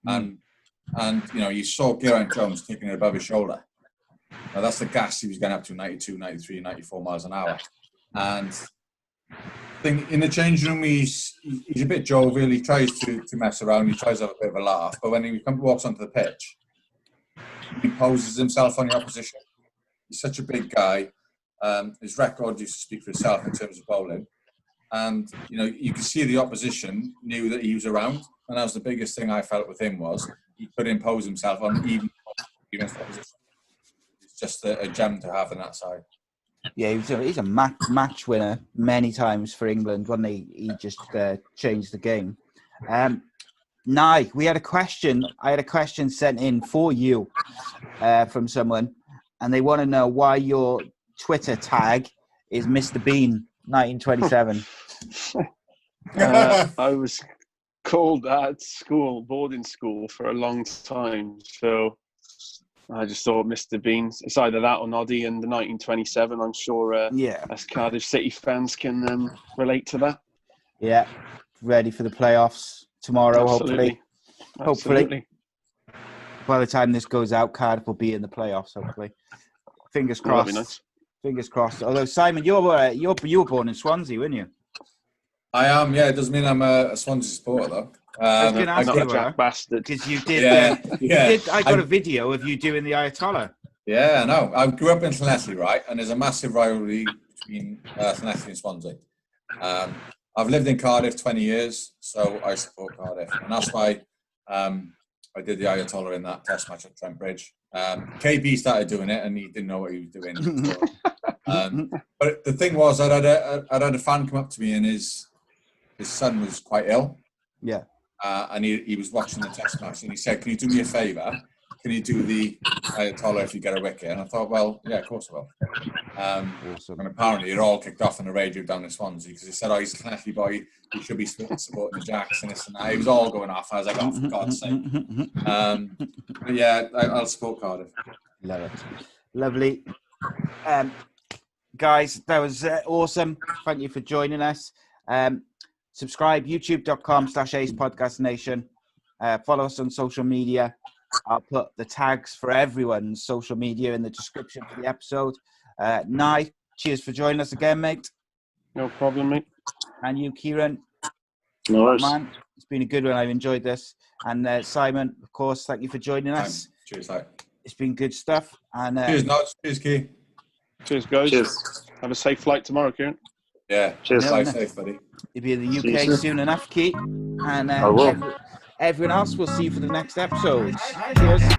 and you saw Geraint Jones taking it above his shoulder. Now that's the gas he was going up to 92, 93, 94 miles an hour, and in the changing room, he's a bit jovial. He tries to mess around. He tries to have a bit of a laugh. But when he walks onto the pitch, he imposes himself on the opposition. He's such a big guy. His record used to speak for itself in terms of bowling. And, you could see the opposition knew that he was around. And that was the biggest thing I felt with him was he could impose himself on even against the opposition. It's just a gem to have on that side. Yeah, he's a match winner many times for England, wasn't he? He just changed the game. Nye, we had a question. I had a question sent in for you from someone, and they want to know why your Twitter tag is Mr. Bean 1927. I was called at school, boarding school, for a long time. So I just thought Mr. Bean, it's either that or Noddy and the 1927. I'm sure us Cardiff City fans can relate to that. Yeah, ready for the playoffs tomorrow, Absolutely. Hopefully. By the time this goes out, Cardiff will be in the playoffs, hopefully. Fingers crossed. That'd be nice. Fingers crossed. Although, Simon, you were born in Swansea, weren't you? I am, yeah. It doesn't mean I'm a Swansea supporter, though. I was going to ask not you a Jack bastard. because you did. Yeah. I got a video of you doing the Ayatollah. Yeah, I know. I grew up in Llanelli, right? And there's a massive rivalry between Llanelli and Swansea. I've lived in Cardiff 20 years, so I support Cardiff. And that's why I did the Ayatollah in that test match at Trent Bridge. KB started doing it, and he didn't know what he was doing. But the thing was, I'd had a fan come up to me, and his son was quite ill. Yeah. And he was watching the test match, and he said, "Can you do me a favour? Can you do the Ayatollah if you get a wicket?" And I thought, well, yeah, of course I will. Awesome. And apparently it all kicked off on the radio down in Swansea because he said, "Oh, he's a Llanelli boy. He should be supporting the Jacks and this and that." It was all going off. I was like, "Oh, for God's sake!" But yeah, I'll support Cardiff. Love it. Lovely. Guys, that was awesome. Thank you for joining us. Subscribe, youtube.com/Ace Podcast Nation. Follow us on social media. I'll put the tags for everyone's social media in the description for the episode. Nye, cheers for joining us again, mate. No problem, mate. And you, Kieran. No worries. Man, it's been a good one. I've enjoyed this. And Simon, of course, thank you for joining us. Cheers, mate. It's been good stuff. And Cheers, Notch. Cheers, Key. Cheers, guys. Cheers. Have a safe flight tomorrow, Kieran. Yeah. Cheers. Fly safe, buddy. you'll be in the UK soon enough, Key. And I will. everyone else, we'll see you for the next episode. Cheers.